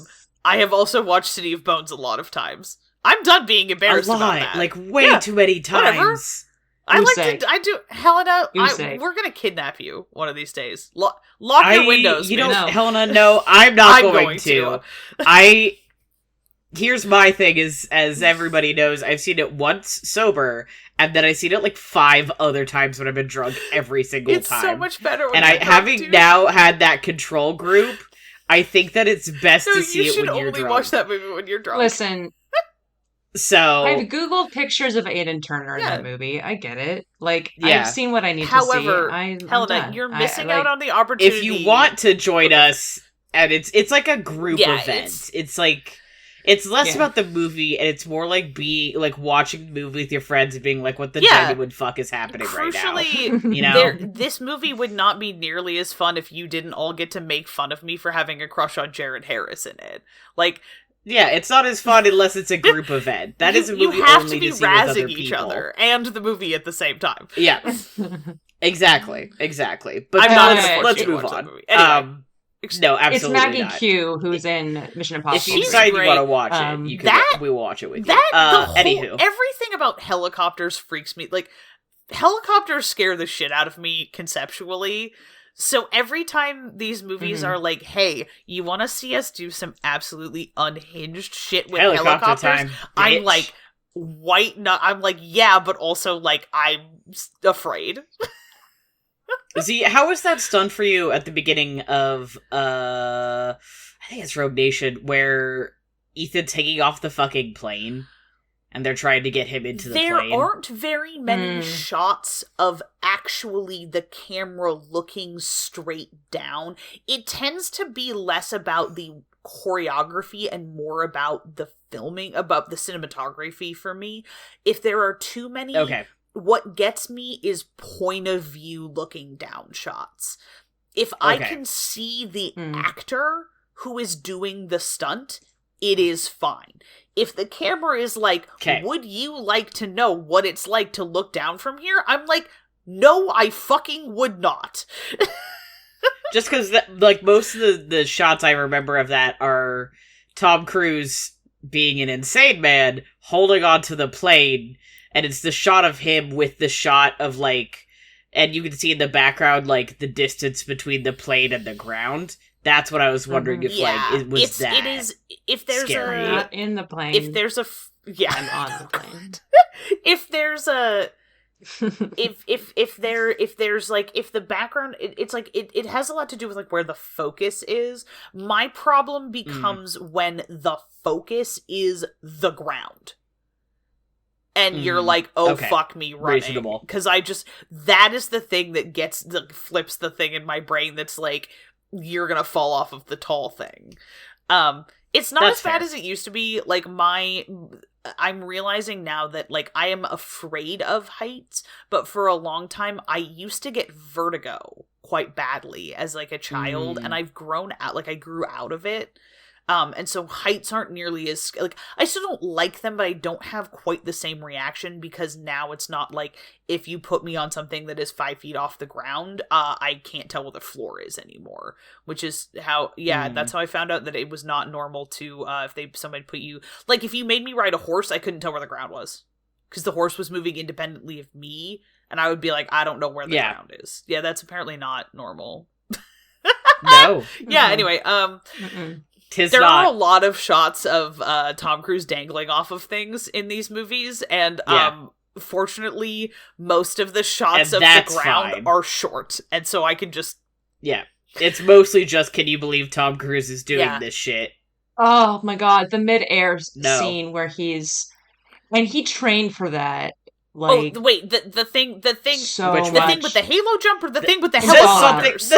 I have also watched City of Bones a lot of times. I'm done being embarrassed about that. Like, way too many times. Whatever. I do, Helena, we're gonna kidnap you one of these days. Lock your windows. Helena, no, I'm not going to. Here's my thing is, as everybody knows, I've seen it once sober, and then I've seen it like 5 other times when I've been drunk every single time. It's so much better when and you're drunk, having now had that control group, I think that it's best to see it when you're drunk. You should only watch that movie when you're drunk. Listen, so I've Googled pictures of Aidan Turner in that movie. I get it. Like, I've seen what I need to see. Helena, you're missing out on the opportunity. If you want to join us, and it's like a group event. It's like, it's less about the movie, and it's more like watching the movie with your friends and being like, what the genuine fuck is happening right now? You know? This movie would not be nearly as fun if you didn't all get to make fun of me for having a crush on Jared Harris in it. Like, yeah, it's not as fun unless it's a group event. That is a movie only to see with other people. You have to be razzing each other and the movie at the same time. Yeah, exactly. But let's move on. Anyway. No, absolutely it's Maggie not. Q who's in Mission Impossible. If you decide you want to watch it, we'll watch it with you. Anywho, everything about helicopters freaks me. Like, helicopters scare the shit out of me conceptually. So every time these movies are like, hey, you want to see us do some absolutely unhinged shit with helicopters? Time, I'm like, I'm like, yeah, but also, like, I'm afraid. See, how was that stunt for you at the beginning of, I think it's Rogue Nation, where Ethan's taking off the fucking plane? And they're trying to get him into the plane. There aren't very many shots of actually the camera looking straight down. It tends to be less about the choreography and more about the filming, about the cinematography for me. If there are too many, what gets me is point of view looking down shots. If I can see the actor who is doing the stunt, it is fine. If the camera is like, would you like to know what it's like to look down from here? I'm like, no, I fucking would not. Just because, like, most of the shots I remember of that are Tom Cruise being an insane man, holding onto the plane, and it's the shot of him with the shot of, like, and you can see in the background, like, the distance between the plane and the ground. That's what I was wondering if, it was that. It is, if there's scary. Not in the plane. If there's I'm on the plane. If there's a, if there's like, if the background, it's like, it has a lot to do with like where the focus is. My problem becomes when the focus is the ground. And you're like, fuck me running. Because that is the thing that flips the thing in my brain that's like, you're gonna fall off of the tall thing. It's not That's as bad fair. as it used to be. Like, I'm realizing now that, like, I am afraid of heights, but for a long time, I used to get vertigo quite badly as, like, a child, and I've grown out, like, I grew out of it. And so heights aren't nearly as, like, I still don't like them, but I don't have quite the same reaction, because now it's not like, if you put me on something that is 5 feet off the ground, I can't tell what the floor is anymore, which is how, that's how I found out that it was not normal to, if somebody put you, like, if you made me ride a horse, I couldn't tell where the ground was, because the horse was moving independently of me, and I would be like, I don't know where the ground is. Yeah, that's apparently not normal. No. Yeah, anyway, there are a lot of shots of Tom Cruise dangling off of things in these movies, and fortunately, most of the shots of the ground are short, and so I can just... Yeah. It's mostly just, can you believe Tom Cruise is doing this shit? Oh my god, the mid-air scene where he's... And he trained for that. Like, wait, the thing with the halo jump, or the thing with the helicopters?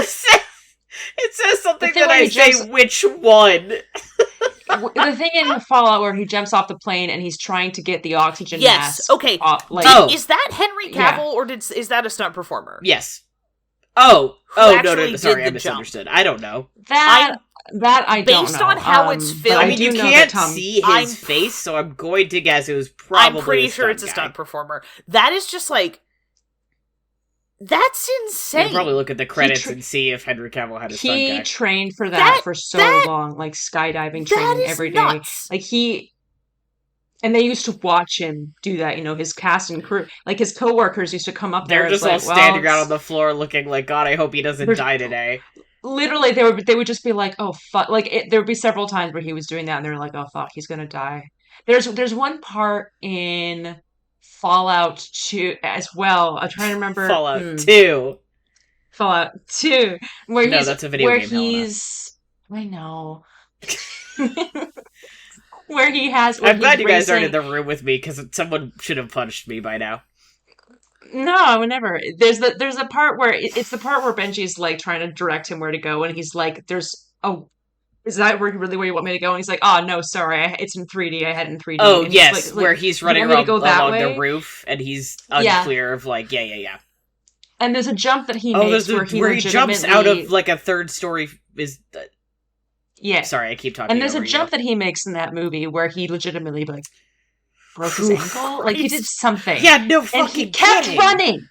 It says something that I say, which one? The thing in Fallout where he jumps off the plane and he's trying to get the oxygen mask. Okay. Off, is that Henry Cavill, or is that a stunt performer? Yes. No, sorry, I jump. misunderstood. I don't know. That I don't know. Based on how it's filmed, I mean, you can't see his face, so I'm going to guess it was probably. I'm pretty sure it's a stunt performer. That is just like, that's insane. You can probably look at the credits and see if Henry Cavill had a stunt guy. He trained for that for so long, like skydiving training every day. Nuts. Like and they used to watch him do that, his cast and crew. Like, his coworkers used to come up there. They're just all standing out on the floor looking like, God, I hope he doesn't die today. Literally, they would just be like, oh, fuck. Like, there would be several times where he was doing that, and they were like, oh, fuck, he's gonna die. There's one part in Fallout 2 as well. I'm trying to remember. Fallout 2. Fallout 2. Where that's a video game. I know. Where he has... I'm glad you guys aren't in the room with me, because someone should have punched me by now. No, I would never. There's a part where... It's the part where Benji's, like, trying to direct him where to go, and he's like, is that really where you want me to go? And he's like, oh, no, sorry, it's in 3D, I had it in 3D. Oh, and yes, like, where he's running along the roof, and he's unclear of, like, yeah. And there's a jump that he makes where he jumps out of, like, a third story Yeah. Sorry, I keep talking. And there's a jump that he makes in that movie where he legitimately, like, broke his ankle. Like, he did something. Yeah, no fucking And he kept running.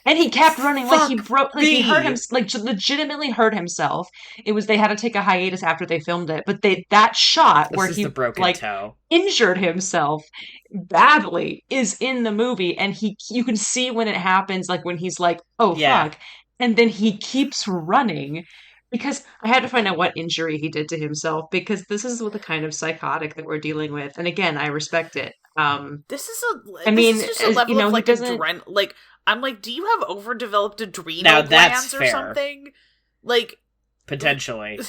And he kept running. Like, he broke... Like, he hurt him... Like, legitimately hurt himself. They had to take a hiatus after they filmed it. But that shot where he, like, toe. Injured himself badly is in the movie. And you can see when it happens, like, when he's like, oh, fuck. And then he keeps running. Because I had to find out what injury he did to himself, because this is the kind of psychotic that we're dealing with. And again, I respect it. This is just a level of, like, like, I'm like, do you have overdeveloped adrenal glands or something? Like, potentially.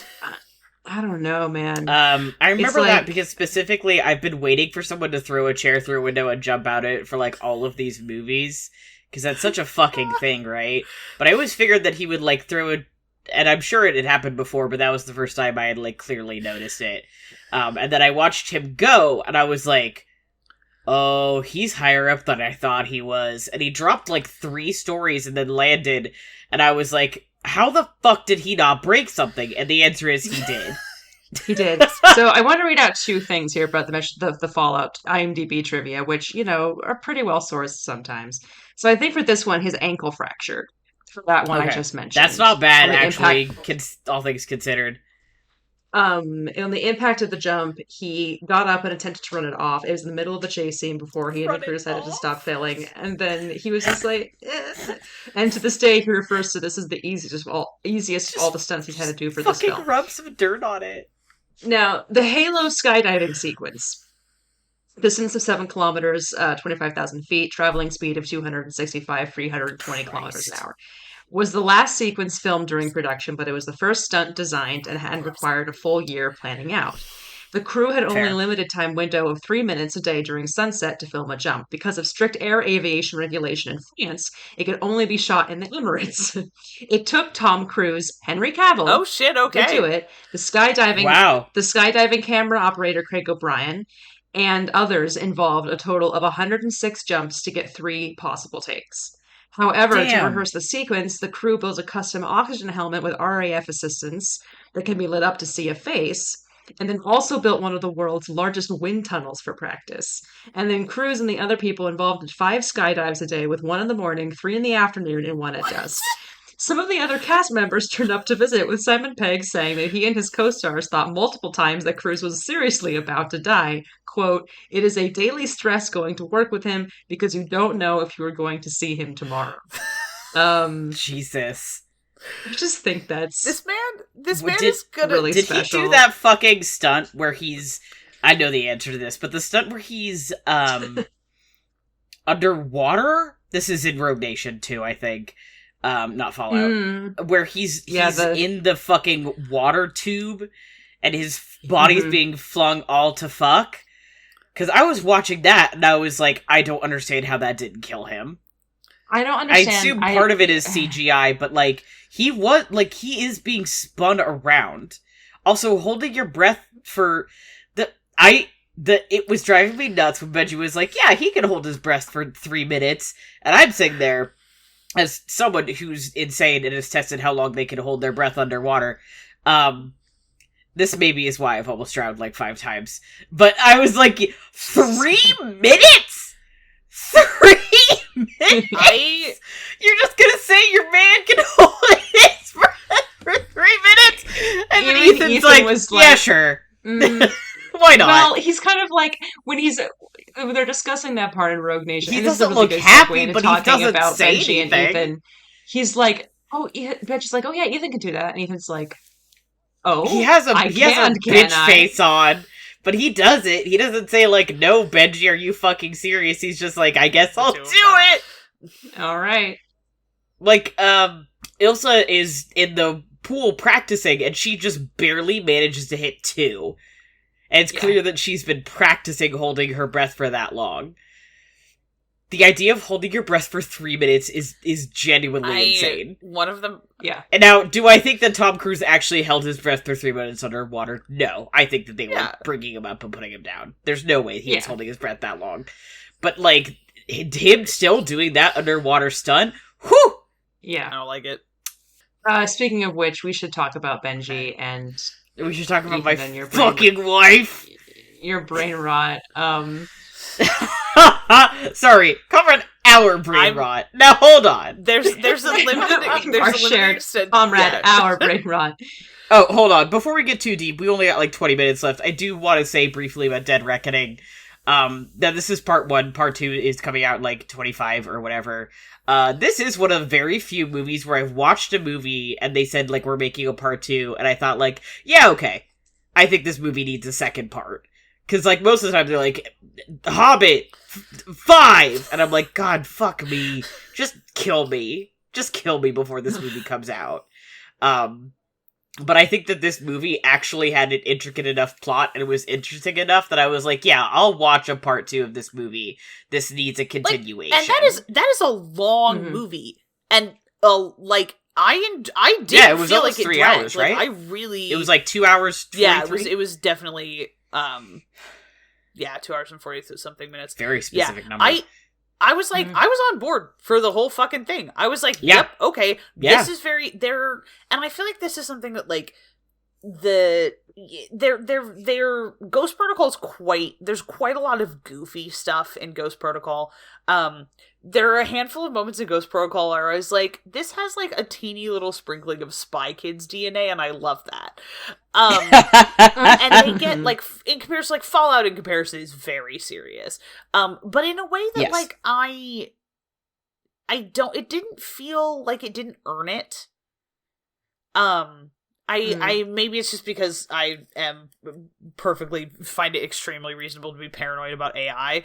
I don't know, man. I remember that because specifically I've been waiting for someone to throw a chair through a window and jump out it for, like, all of these movies. Because that's such a fucking thing, right? But I always figured that he would, like, throw a... And I'm sure it had happened before, but that was the first time I had, like, clearly noticed it. And then I watched him go, and I was like, oh, he's higher up than I thought he was. And he dropped, like, 3 stories and then landed, and I was like, how the fuck did he not break something? And the answer is he did. He did. So I want to read out 2 things here about the Fallout IMDb trivia, which, are pretty well sourced sometimes. So I think for this one, his ankle fractured. For that one I just mentioned. That's not bad, actually, all things considered. On the impact of the jump, he got up and attempted to run it off. It was in the middle of the chase scene before he and the crew decided to stop filming. And then he was just like, eh. And to this day, he refers to this as the easiest of all the stunts he's had to do for this film. Fucking rub some dirt on it. Now, the Halo skydiving sequence. Distance of 7 kilometers, 25,000 feet, traveling speed of 265, 320 kilometers an hour. Was the last sequence filmed during production, but it was the first stunt designed and required a full year planning out. The crew had only a Fair. limited time window of 3 minutes a day during sunset to film a jump. Because of strict air aviation regulation in France, it could only be shot in the Emirates. It took Tom Cruise, Henry Cavill, Oh shit, did do okay. it, Wow. the skydiving camera operator Craig O'Brien, and others involved a total of 106 jumps to get 3 possible takes. However, to Damn. rehearse the sequence, the crew built a custom oxygen helmet with RAF assistance that can be lit up to see a face, and then also built one of the world's largest wind tunnels for practice. And then Cruise and the other people involved did 5 skydives a day, with 1 in the morning, 3 in the afternoon, and 1 at dusk. Some of the other cast members turned up to visit, with Simon Pegg saying that he and his co-stars thought multiple times that Cruise was seriously about to die. Quote, "It is a daily stress going to work with him because you don't know if you are going to see him tomorrow." Jesus. I just think that's This man Did- is gonna. really Did special. he do that fucking stunt where he's... I know the answer to this, but the stunt where he's, underwater? This is in Rogue Nation too, I think. Not Fallout. Where he's in the fucking water tube and his body's being flung all to fuck. Because I was watching that and I was like, I don't understand how that didn't kill him. I don't understand. I assume part of it is CGI, but like he is being spun around. Also, holding your breath for it was driving me nuts when Benji was like, yeah, he can hold his breath for 3 minutes, and I'm sitting there as someone who's insane and has tested how long they can hold their breath underwater. This maybe is why I've almost drowned like 5 times. But I was like, 3 minutes? 3 minutes? You're just gonna say your man can hold his breath for 3 minutes? And then Ethan's like, yeah, sure. Why not? Well, he's kind of like, when they're discussing that part in Rogue Nation, He and this is a doesn't really look good happy, segue into but he talking doesn't about say Benji and anything. Ethan. He's like, Benji's like, oh yeah, Ethan can do that, and Ethan's like, oh, he has a can bitch I? face on, but he does it. He doesn't say like, "No, Benji, are you fucking serious?" He's just like, "I guess I'll do it." All right. Like, Ilsa is in the pool practicing, and she just barely manages to hit 2. And it's clear that she's been practicing holding her breath for that long. The idea of holding your breath for 3 minutes is genuinely insane. One of them... Yeah. And now, do I think that Tom Cruise actually held his breath for 3 minutes underwater? No. I think that they were bringing him up and putting him down. There's no way he was holding his breath that long. But, like, him still doing that underwater stunt? Whew! Yeah. I don't like it. Speaking of which, we should talk about Benji and... We should talk about Ethan my and your fucking wife! Your brain rot. Sorry, covered our brain rot. Now hold on. There's a limited Our shared extent. comrade, our brain rot. Oh, hold on. Before we get too deep, we only got like 20 minutes left. I do want to say briefly about Dead Reckoning. That this is part 1. Part 2 is coming out like 25 or whatever. This is one of the very few movies where I've watched a movie and they said like, we're making a part 2. And I thought like, yeah, okay. I think this movie needs a second part. Because, like, most of the time they're like, Hobbit 5! And I'm like, God, fuck me. Just kill me. Just kill me before this movie comes out. But I think that this movie actually had an intricate enough plot and it was interesting enough that I was like, yeah, I'll watch a part 2 of this movie. This needs a continuation. And that is a long movie. And, like... I did it was feel almost like it 3 dragged. hours, like, right? It was like 2 hours 43? Yeah, it was definitely 2 hours and 40 something minutes. Very specific number. I was like, I was on board for the whole fucking thing. I was like, yep, okay, this is and I feel like this is something that like their Ghost Protocol is there's quite a lot of goofy stuff in Ghost Protocol. There are a handful of moments in Ghost Protocol where I was like, this has like a teeny little sprinkling of Spy Kids DNA, and I love that. And they get like in comparison, like Fallout in comparison is very serious. But in a way that like it didn't feel like it didn't earn it. I maybe it's just because I am perfectly find it extremely reasonable to be paranoid about AI.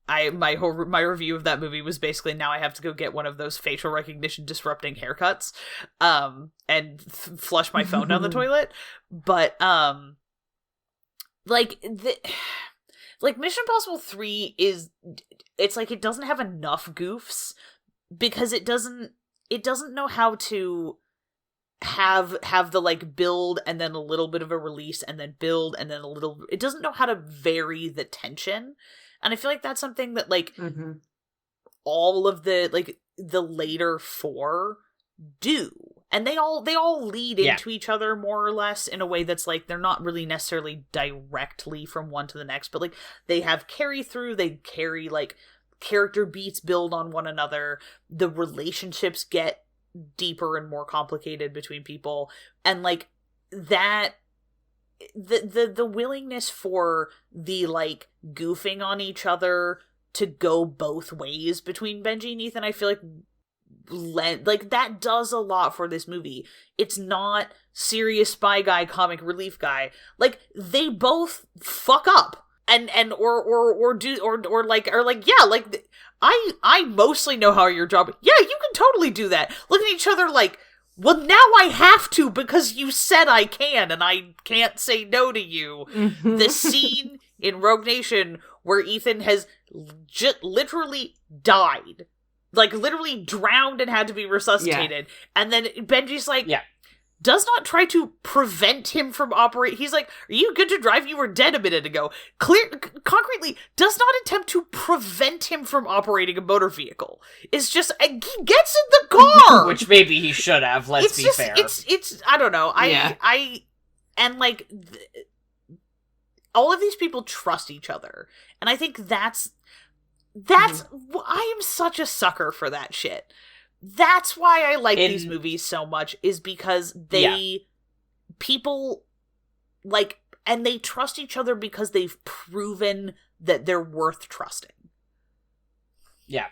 My review of that movie was basically now I have to go get one of those facial recognition disrupting haircuts, and flush my phone down the toilet. But like like Mission Impossible 3 it's like it doesn't have enough goofs because it doesn't know how to have the like build and then a little bit of a release and then build and then a little, it doesn't know how to vary the tension. And I feel like that's something that like all of the like the later 4 do. And they all lead into each other more or less in a way that's like they're not really necessarily directly from one to the next, but like they have carry through, they carry like character beats build on one another, the relationships get deeper and more complicated between people, and like that the willingness for the like goofing on each other to go both ways between Benji and Ethan, I feel like that does a lot for this movie. It's not serious spy guy, comic relief guy. Like they both fuck up and I mostly know how your job. Yeah, you can totally do that. Look at each other like, well, now I have to because you said I can, and I can't say no to you. The scene in Rogue Nation where Ethan has literally died. Like, literally drowned and had to be resuscitated. Yeah. And then Benji's like, does not try to prevent him from operating. He's like, are you good to drive? You were dead a minute ago. Concretely, does not attempt to prevent him from operating a motor vehicle. It's just, he gets in the car! Which maybe he should have, let's be fair. It's, I don't know. And like, all of these people trust each other. And I think that's I am such a sucker for that shit. That's why I like these movies so much, is because people, like, and they trust each other because they've proven that they're worth trusting. Yeah.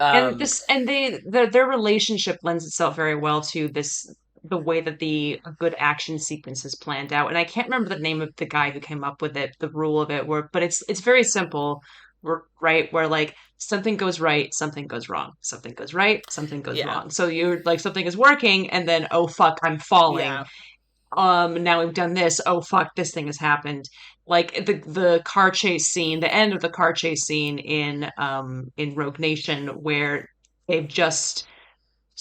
And their relationship lends itself very well to the way that the good action sequence is planned out. And I can't remember the name of the guy who came up with it, the rule of it, but it's very simple, right? Where like something goes right, something goes wrong, something goes right, something goes wrong. So you're like, something is working, and then, oh fuck, I'm falling. Yeah. Now we've done this. Oh fuck, this thing has happened. Like the car chase scene, the end of the car chase scene in Rogue Nation, where they've just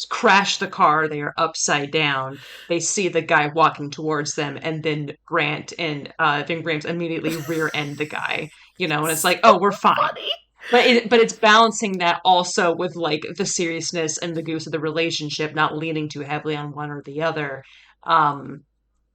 crashed the car, they are upside down, they see the guy walking towards them, and then Grant and Ving Rhames immediately rear end the guy, and it's like, oh, we're fine. Funny. But it's balancing that also with like the seriousness and the goose of the relationship, not leaning too heavily on one or the other, and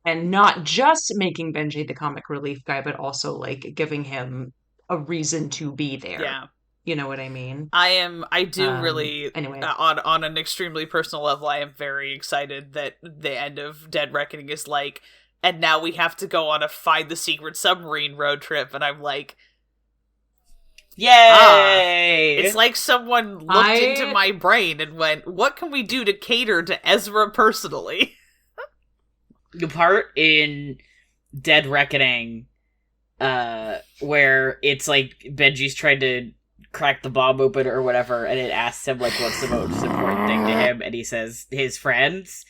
not just making Benji the comic relief guy, but also like giving him a reason to be there. Yeah. You know what I mean? I do really, anyway. On an extremely personal level, I am very excited that the end of Dead Reckoning is like, and now we have to go on a find the secret submarine road trip, and I'm like, yay! It's like someone looked into my brain and went, what can we do to cater to Ezra personally? The part in Dead Reckoning, where it's like Benji's trying to crack the bomb open or whatever, and it asks him like what's the most important thing to him, and he says his friends.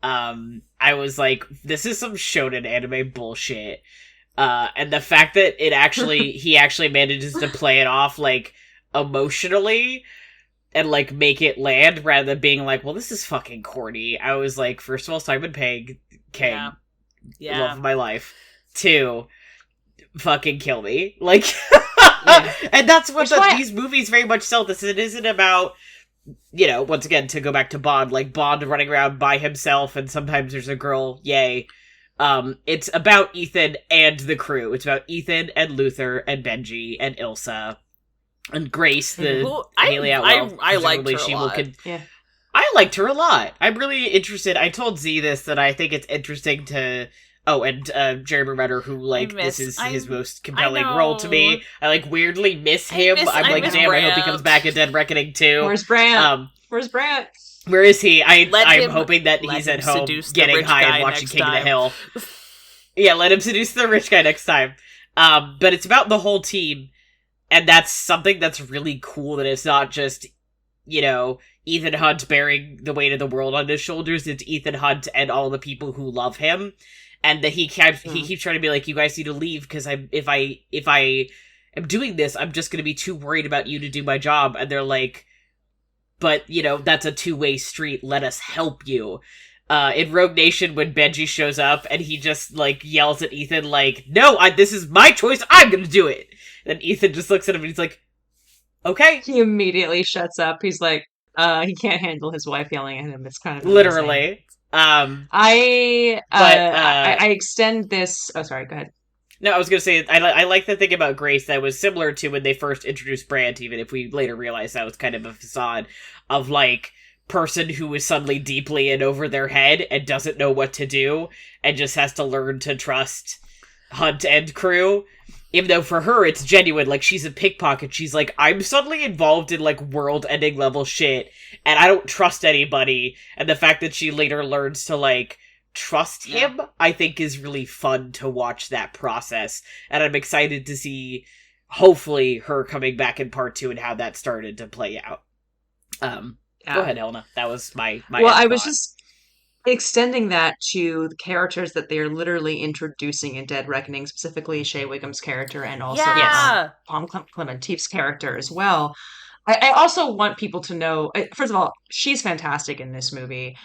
I was like, this is some shonen anime bullshit. And the fact that he actually manages to play it off like emotionally and like make it land rather than being like, well, this is fucking corny. I was like, first of all, Simon Pegg, King, love of my life. 2, fucking kill me. Like, and that's what these movies very much sell this. It isn't about, once again, to go back to Bond, like Bond running around by himself and sometimes there's a girl, yay. It's about Ethan and the crew. It's about Ethan and Luther and Benji and Ilsa and Grace, the Haley Atwell. I liked her a lot. I liked her a lot. I'm really interested. I told Z this, that I think it's interesting to... Oh, and Jeremy Renner, who, like, this is his most compelling role to me. I, like, weirdly miss him. I'm like, damn, I hope he comes back in Dead Reckoning 2. Where's Brant? Where's Brant? Where is he? I'm hoping that he's at home getting high and watching King of the Hill. Yeah, let him seduce the rich guy next time. But it's about the whole team, and that's something that's really cool, that it's not just, Ethan Hunt bearing the weight of the world on his shoulders. It's Ethan Hunt and all the people who love him. and that he keeps trying to be like, you guys need to leave because if I am doing this, I'm just going to be too worried about you to do my job. And they're like, but that's a two-way street. Let us help you. In Rogue Nation, when Benji shows up and he just like yells at Ethan like, no, this is my choice. I'm going to do it. And Ethan just looks at him and he's like, okay. He immediately shuts up. He's like, he can't handle his wife yelling at him. It's kind of literally. I extend this. Oh, sorry. Go ahead. No, I was going to say, I like the thing about Grace that was similar to when they first introduced Brandt, even if we later realized that was kind of a facade of, like, person who is suddenly deeply in over their head and doesn't know what to do and just has to learn to trust Hunt and crew. Even though for her, it's genuine. Like, she's a pickpocket. She's like, I'm suddenly involved in, like, world-ending level shit, and I don't trust anybody. And the fact that she later learns to, like, trust him, I think is really fun to watch that process. And I'm excited to see, hopefully, her coming back in part 2 and how that started to play out. Go ahead, Helena. That was my well, I was thought. just extending that to the characters that they're literally introducing in Dead Reckoning, specifically Shea Wiggum's character and also Palm Clementif's character as well. I also want people to know, first of all, she's fantastic in this movie.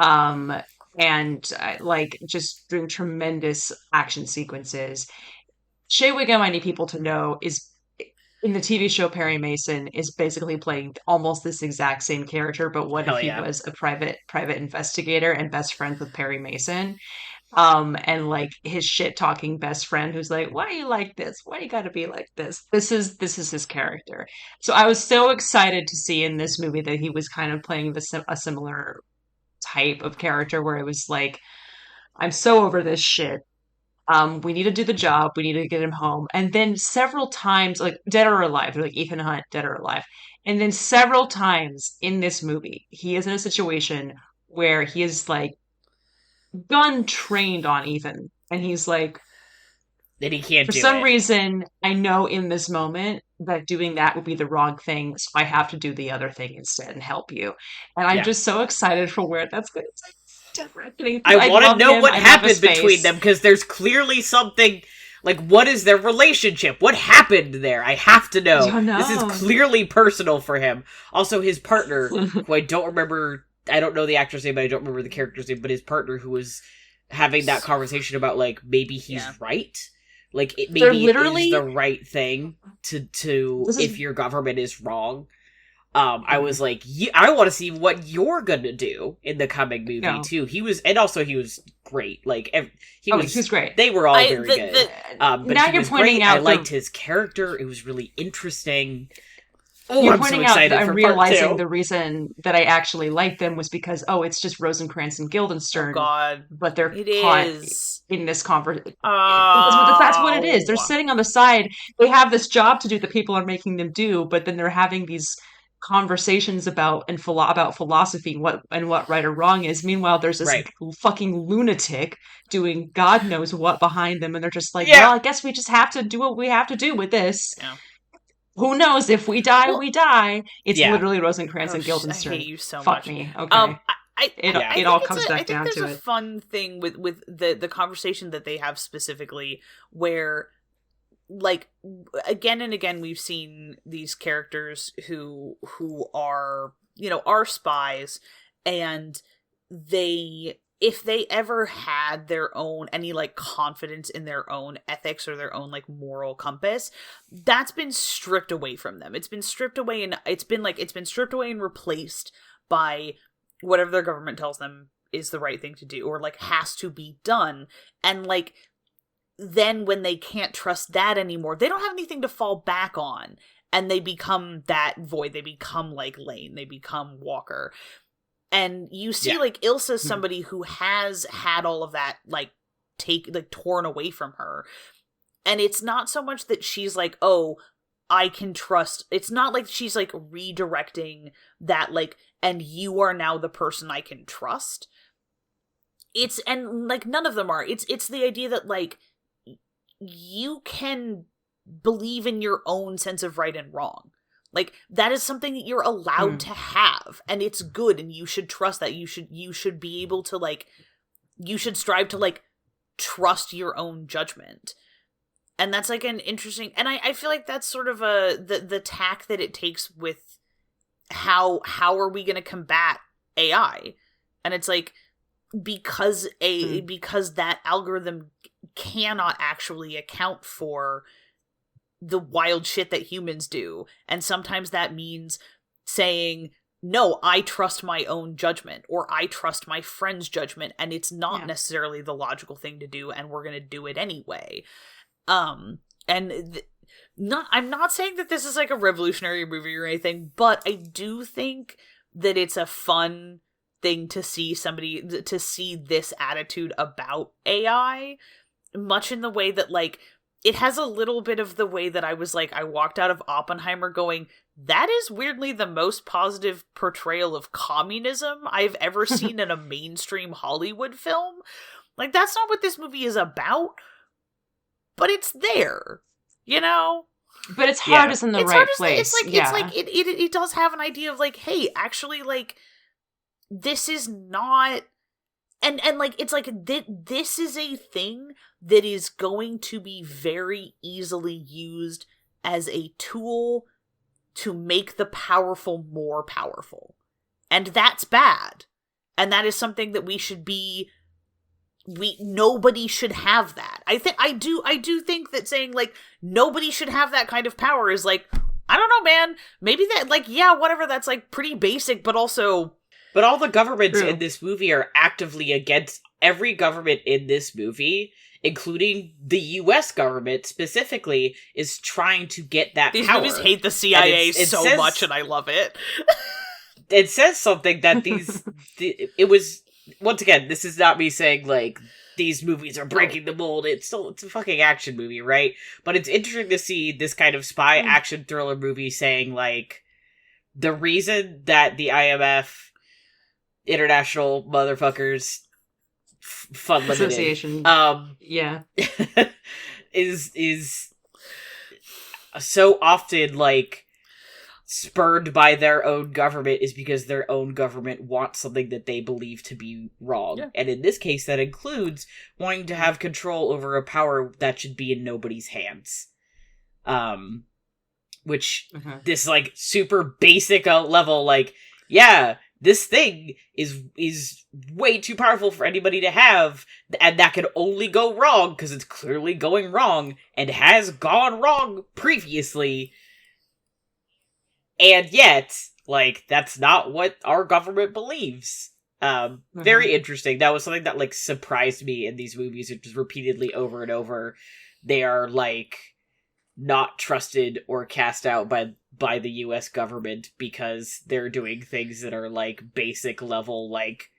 And like just doing tremendous action sequences. Shea Wiggum, I need people to know, is in the TV show Perry Mason is basically playing almost this exact same character, but what if he was a private investigator and best friends with Perry Mason? And like his shit talking best friend who's like, why are you like this? Why you gotta be like this? This is his character. So I was so excited to see in this movie that he was kind of playing a similar type of character where it was like, I'm so over this shit. We need to do the job. We need to get him home. And then several times, like dead or alive, like Ethan Hunt, dead or alive. And then several times in this movie, he is in a situation where he is like gun trained on Ethan. And he's like, that he can't for do some it. reason, I know in this moment that doing that would be the wrong thing. So I have to do the other thing instead and help you. And I'm just so excited for where that's going to take. I want to know what happened between them because there's clearly something. Like, what is their relationship? What happened there? I have to know. This is clearly personal for him. Also, his partner, who I don't remember, I don't know the actor's name, but I don't remember the character's name, but his partner who was having that conversation about, like, maybe he's right. Like, maybe it is the right thing to if your government is wrong. I was like, I want to see what you're gonna do in the coming movie too. He was great. Like he was great. They were all very good. But now you're pointing out, I liked his character. It was really interesting. Oh, you're pointing out that I'm realizing the reason that I actually liked them was because it's just Rosencrantz and Guildenstern. Oh God, but they're caught in this conversation. That's what it is. They're sitting on the side. They have this job to do that people are making them do, but then they're having these conversations about philosophy and what right or wrong is. Meanwhile, there's this fucking lunatic doing God knows what behind them, and they're just like, well, I guess we just have to do what we have to do with this. Yeah. Who knows? If we die, we die. It's literally Rosencrantz and Guildenstern. I hate you so Fuck much. Me. Okay. It all comes back down to it. I think there's a fun thing with the conversation that they have specifically where, like, again and again we've seen these characters who are spies, and if they ever had their own any like confidence in their own ethics or their own like moral compass, that's been stripped away from them. It's been stripped away, and it's been stripped away and replaced by whatever their government tells them is the right thing to do or like has to be done. And like, then when they can't trust that anymore, they don't have anything to fall back on, and they become that void. They become like Lane. They become Walker. And you see like Ilsa's somebody who has had all of that like torn away from her. And it's not so much that she's like, oh, I can trust. It's not like she's like redirecting that like, and you are now the person I can trust. And like none of them are. It's the idea that like, you can believe in your own sense of right and wrong. Like, that is something that you're allowed to have, and it's good, and you should trust that. You should be able to, like, you should strive to, like, trust your own judgment. And that's like an interesting, and I feel like that's sort of the tack that it takes with how are we going to combat AI? And it's like, because that algorithm cannot actually account for the wild shit that humans do. And sometimes that means saying, no, I trust my own judgment, or I trust my friend's judgment, and it's not necessarily the logical thing to do, and we're going to do it anyway. I'm not saying that this is like a revolutionary movie or anything, but I do think that it's a fun thing to see this attitude about AI, much in the way that, like, it has a little bit of the way that I was like, I walked out of Oppenheimer going, that is weirdly the most positive portrayal of communism I've ever seen in a mainstream Hollywood film. Like, that's not what this movie is about, but it's there, you know? But its heart is in the right place. It does have an idea of like, hey, actually, like, this is not, and like, it's like, this is a thing that is going to be very easily used as a tool to make the powerful more powerful. And that's bad. And that is something that nobody should have that. I do think that saying, like, nobody should have that kind of power is like, I don't know, man. Maybe that, like, yeah, whatever, that's like pretty basic, but also... But all the governments in this movie are actively against every government in this movie, including the US government specifically, is trying to get that These power. These movies hate the CIA so much, and I love it. It says something that it was, once again, this is not me saying, like, these movies are breaking the mold. It's a fucking action movie, right? But it's interesting to see this kind of spy action thriller movie saying, like, the reason that the IMF, International Motherfuckers Fund Limited Association, is so often, like, spurned by their own government is because their own government wants something that they believe to be wrong. Yeah. And in this case, that includes wanting to have control over a power that should be in nobody's hands. Which, this, like, super basic level, like, yeah, this thing is way too powerful for anybody to have, and that can only go wrong because it's clearly going wrong and has gone wrong previously. And yet, like, that's not what our government believes. Very interesting. That was something that, like, surprised me in these movies. It was repeatedly over and over. They are, like, not trusted or cast out by the US government because they're doing things that are, like, basic level, like,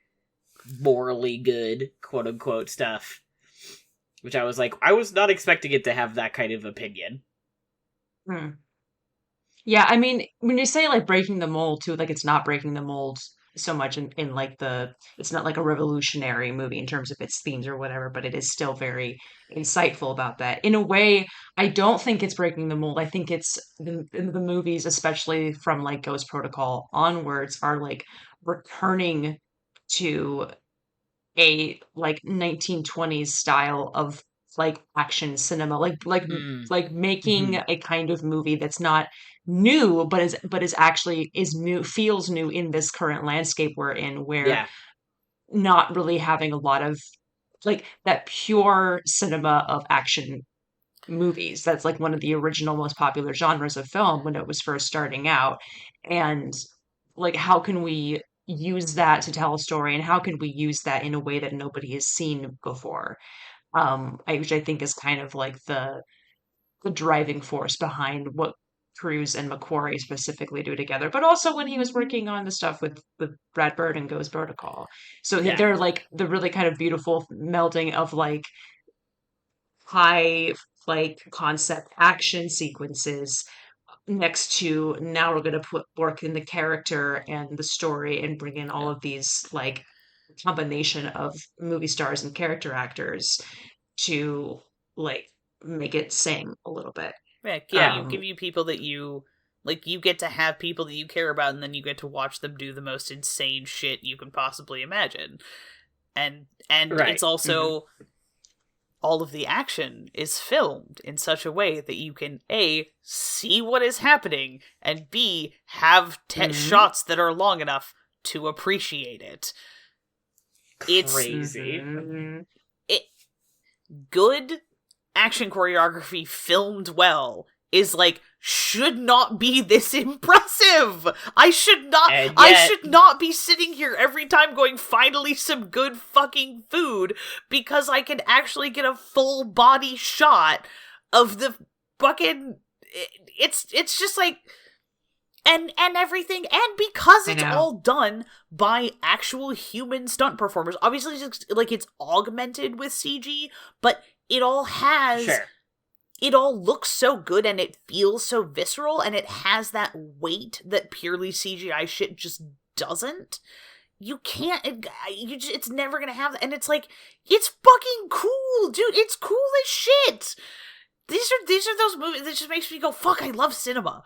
morally good, quote-unquote stuff. Which I was like, I was not expecting it to have that kind of opinion. Yeah, I mean, when you say, like, breaking the mold, too, like, it's not breaking the mold so much in like, it's not like a revolutionary movie in terms of its themes or whatever, but it is still very insightful about that. In a way, I don't think it's breaking the mold. I think it's the movies, especially from, like, Ghost Protocol onwards, are, like, returning to a, like, 1920s style of, like, action cinema, like making a kind of movie that's not new, but is actually new, feels new in this current landscape we're in, where not really having a lot of, like, that pure cinema of action movies. That's, like, one of the original most popular genres of film when it was first starting out. And, like, how can we use that to tell a story, and how can we use that in a way that nobody has seen before? Which I think is kind of like the driving force behind what Cruise and McQuarrie specifically do together, but also when he was working on the stuff with Brad Bird and Ghost Protocol. So they're, like, the really kind of beautiful melding of, like, high, like, concept action sequences next to, now we're going to put work in the character and the story and bring in all of these, like, combination of movie stars and character actors to, like, make it sing a little bit. You give you people that you, like, you get to have people that you care about, and then you get to watch them do the most insane shit you can possibly imagine. And it's also all of the action is filmed in such a way that you can A, see what is happening, and B, have shots that are long enough to appreciate it. Crazy. Good action choreography filmed well is like should not be this impressive. I should not be sitting here every time going, finally some good fucking food, because I can actually get a full body shot of the fucking it's just like and everything, and because it's all done by actual human stunt performers. Obviously it's augmented with CG, but it all has it all looks so good and it feels so visceral and it has that weight that purely CGI shit just doesn't. You can't, it's never gonna have that. And it's like, it's fucking cool, dude. It's cool as shit. These are those movies that just makes me go, fuck, I love cinema.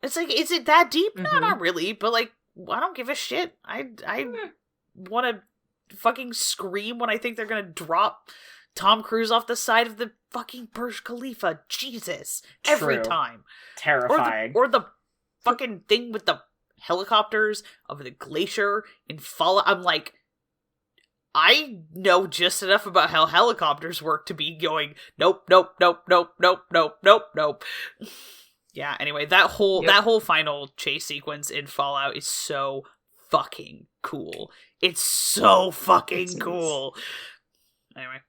It's like, is it that deep? No, not really. But like, I don't give a shit. I want to fucking scream when I think they're gonna drop Tom Cruise off the side of the fucking Burj Khalifa. Jesus. Every time. Terrifying. Or the fucking thing with the helicopters of the glacier in Fallout. I'm like, I know just enough about how helicopters work to be going, nope, nope, nope, nope, nope, nope, nope, nope. Yeah, anyway, that whole final chase sequence in Fallout is so fucking cool. It's so fucking cool. Anyway.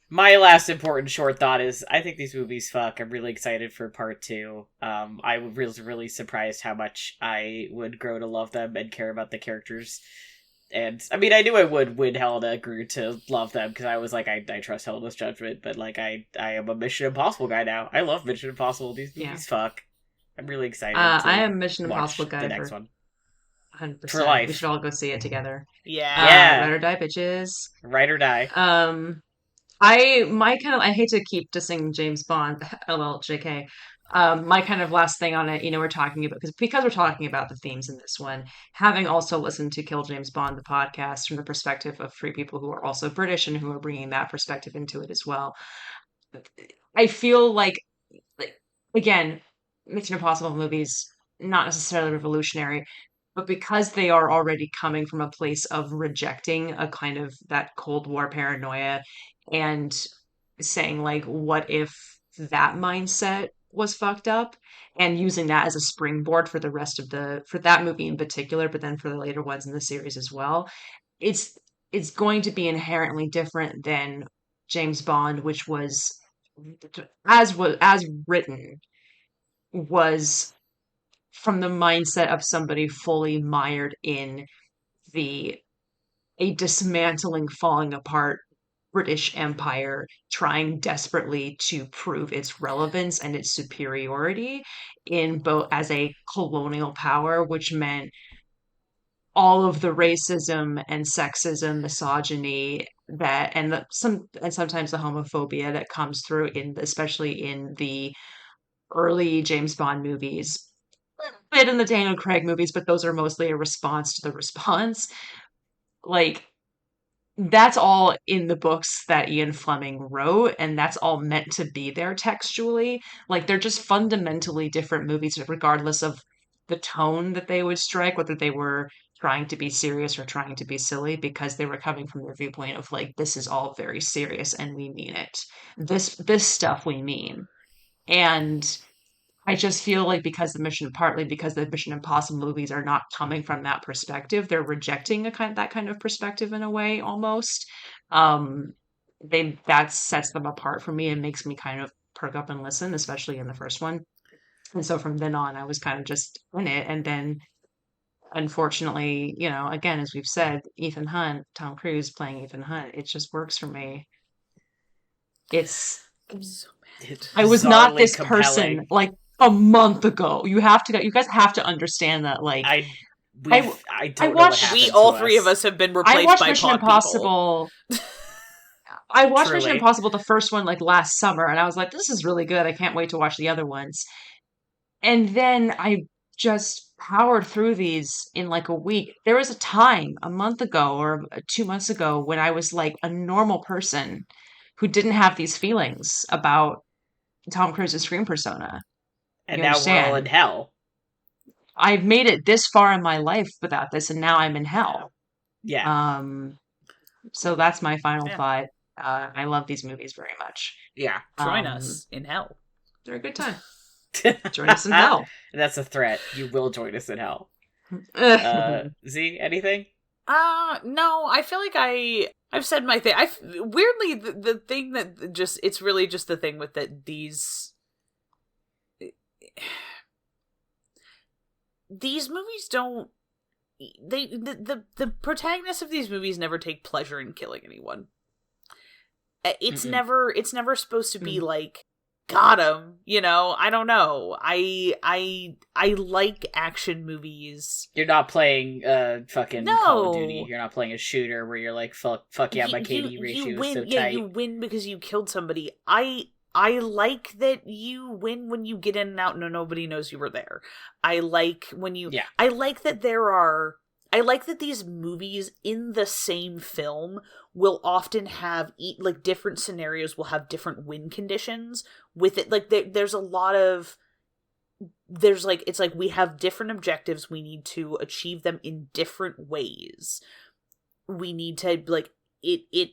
My last important short thought is, I think these movies fuck. I'm really excited for part 2. I was really surprised how much I would grow to love them and care about the characters. And, I mean, I knew I would when Helena grew to love them, because I was like, I trust Helena's judgment, but, like, I am a Mission Impossible guy now. I love Mission Impossible. These movies fuck. I'm really excited I am a Mission Impossible guy the next one. 100%. For life. We should all go see it together. Yeah. Ride or die, bitches. Ride or die. I hate to keep dissing James Bond, lol, JK. My kind of last thing on it, we're talking about, because we're talking about the themes in this one, having also listened to Kill James Bond, the podcast, from the perspective of 3 people who are also British and who are bringing that perspective into it as well. I feel like again, Mission Impossible movies, not necessarily revolutionary, but because they are already coming from a place of rejecting a kind of that Cold War paranoia and saying, like, what if that mindset was fucked up, and using that as a springboard for the rest of for that movie in particular, but then for the later ones in the series as well, it's going to be inherently different than James Bond, which was as written, was from the mindset of somebody fully mired in a dismantling, falling apart British Empire, trying desperately to prove its relevance and its superiority in both as a colonial power, which meant all of the racism and sexism, misogyny sometimes the homophobia that comes through especially in the early James Bond movies, a bit in the Daniel Craig movies, but those are mostly a response to the response. Like, that's all in the books that Ian Fleming wrote, and that's all meant to be there textually. Like, they're just fundamentally different movies, regardless of the tone that they would strike, whether they were trying to be serious or trying to be silly, because they were coming from the viewpoint of, like, this is all very serious and we mean it. This stuff we mean. And I just feel like partly because the Mission Impossible movies are not coming from that perspective, they're rejecting that kind of perspective in a way, almost. That sets them apart for me and makes me kind of perk up and listen, especially in the first one. And so from then on, I was kind of just in it. And then, unfortunately, again, as we've said, Ethan Hunt, Tom Cruise playing Ethan Hunt, it just works for me. I'm so mad. I was not this person like a month ago. You guys have to understand that. Like, we all 3 of us have been replaced by Mission Impossible. I watched Mission Impossible, the first one, like last summer, and I was like, this is really good. I can't wait to watch the other ones. And then I just powered through these in like a week. There was a time a month ago or 2 months ago when I was like a normal person who didn't have these feelings about Tom Cruise's screen persona. And You now we're all in understand? hell. I've made it this far in my life without this, and now I'm in hell. Yeah. So that's my final Yeah. thought. I love these movies very much. Yeah. Join us in hell. They're a good time. Join us in hell. That's a threat. You will join us in hell. Z, anything? No, I feel like I've said my thing. Weirdly, the thing that just, it's really just the thing with that these movies don't, the protagonists of these movies never take pleasure in killing anyone. It's never supposed to be like, got him, you know. I don't know. I like action movies. You're not playing fucking Call of Duty. No. You're not playing a shooter where you're like, fuck yeah, my KD ratio win, is so yeah, tight. you win because you killed somebody. I like that you win when you get in and out and nobody knows you were there. I like when you... Yeah. I like that I like that these movies in the same film will often have, like, different scenarios will have different win conditions with it. Like, there's a lot of... There's, like, it's like we have different objectives. We need to achieve them in different ways. We need to, like...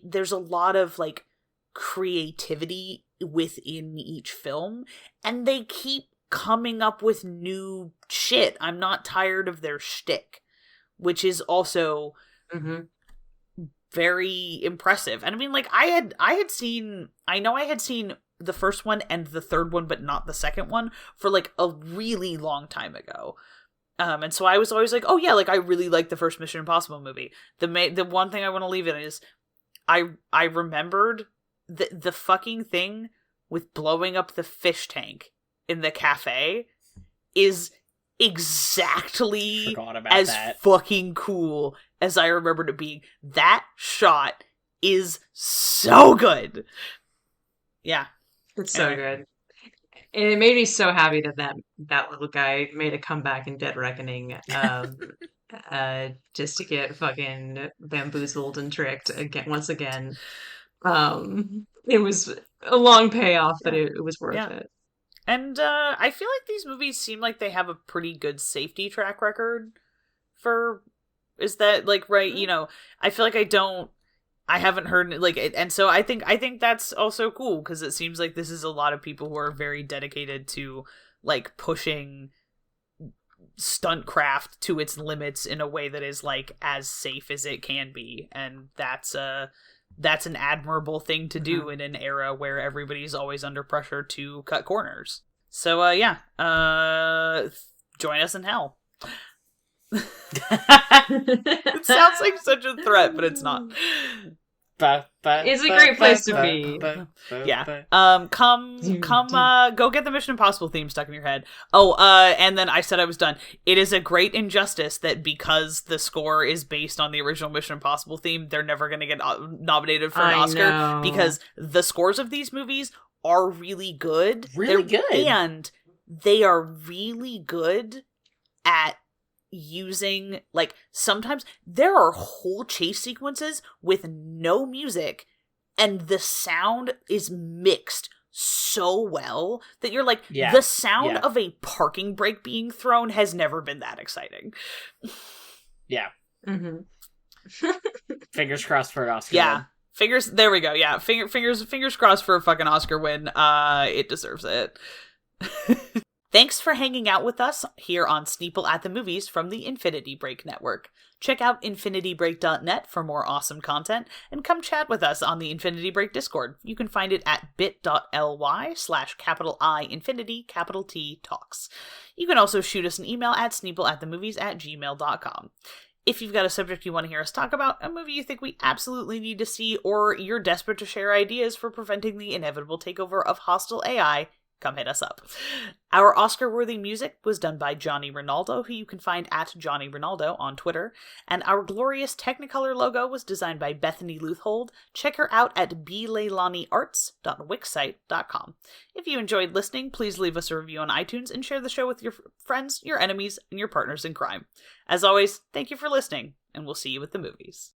There's a lot of, like, creativity within each film, and they keep coming up with new shit. I'm not tired of their shtick, which is also very impressive. And I mean, like, I had seen the first one and the third one, but not the second one, for like a really long time ago. And so I was always like, oh yeah, like I really like the first Mission Impossible movie. The one thing I want to leave in is I remembered the fucking thing with blowing up the fish tank in the cafe is exactly as fucking cool as I remembered it being. That shot is so good. Yeah. It's so good. And it made me so happy that little guy made a comeback in Dead Reckoning, just to get fucking bamboozled and tricked once again. It was a long payoff, but it was worth it. And I feel like these movies seem like they have a pretty good safety track record for... Is that, like, right? You know, I feel like I haven't heard, like, and so I think that's also cool, because it seems like this is a lot of people who are very dedicated to, like, pushing stunt craft to its limits in a way that is, like, as safe as it can be, and that's an admirable thing to do in an era where everybody's always under pressure to cut corners. So, join us in hell. It sounds like such a threat, but it's not. It's a great place to be. Yeah. Go get the Mission Impossible theme stuck in your head. Oh, and then I said I was done. It is a great injustice that because the score is based on the original Mission Impossible theme, they're never going to get nominated for an Oscar, because the scores of these movies are really good. Really good. And they are really good at using, like, sometimes there are whole chase sequences with no music and the sound is mixed so well that you're like, the sound of a parking brake being thrown has never been that exciting. Yeah. Fingers crossed for an Oscar win. There we go. Yeah, fingers crossed for a fucking Oscar win. It deserves it. Thanks for hanging out with us here on Sneople at the Movies from the Infinity Break Network. Check out infinitybreak.net for more awesome content, and come chat with us on the Infinity Break Discord. You can find it at bit.ly/I Infinity Talks. You can also shoot us an email at sneopleatthemovies@gmail.com. If you've got a subject you want to hear us talk about, a movie you think we absolutely need to see, or you're desperate to share ideas for preventing the inevitable takeover of hostile AI, come hit us up. Our Oscar-worthy music was done by Johnny Ronaldo, who you can find at Johnny Ronaldo on Twitter, and our glorious Technicolor logo was designed by Bethany Luthold. Check her out at bleilaniarts.wixsite.com. If you enjoyed listening, please leave us a review on iTunes and share the show with your friends, your enemies, and your partners in crime. As always, thank you for listening, and we'll see you at the movies.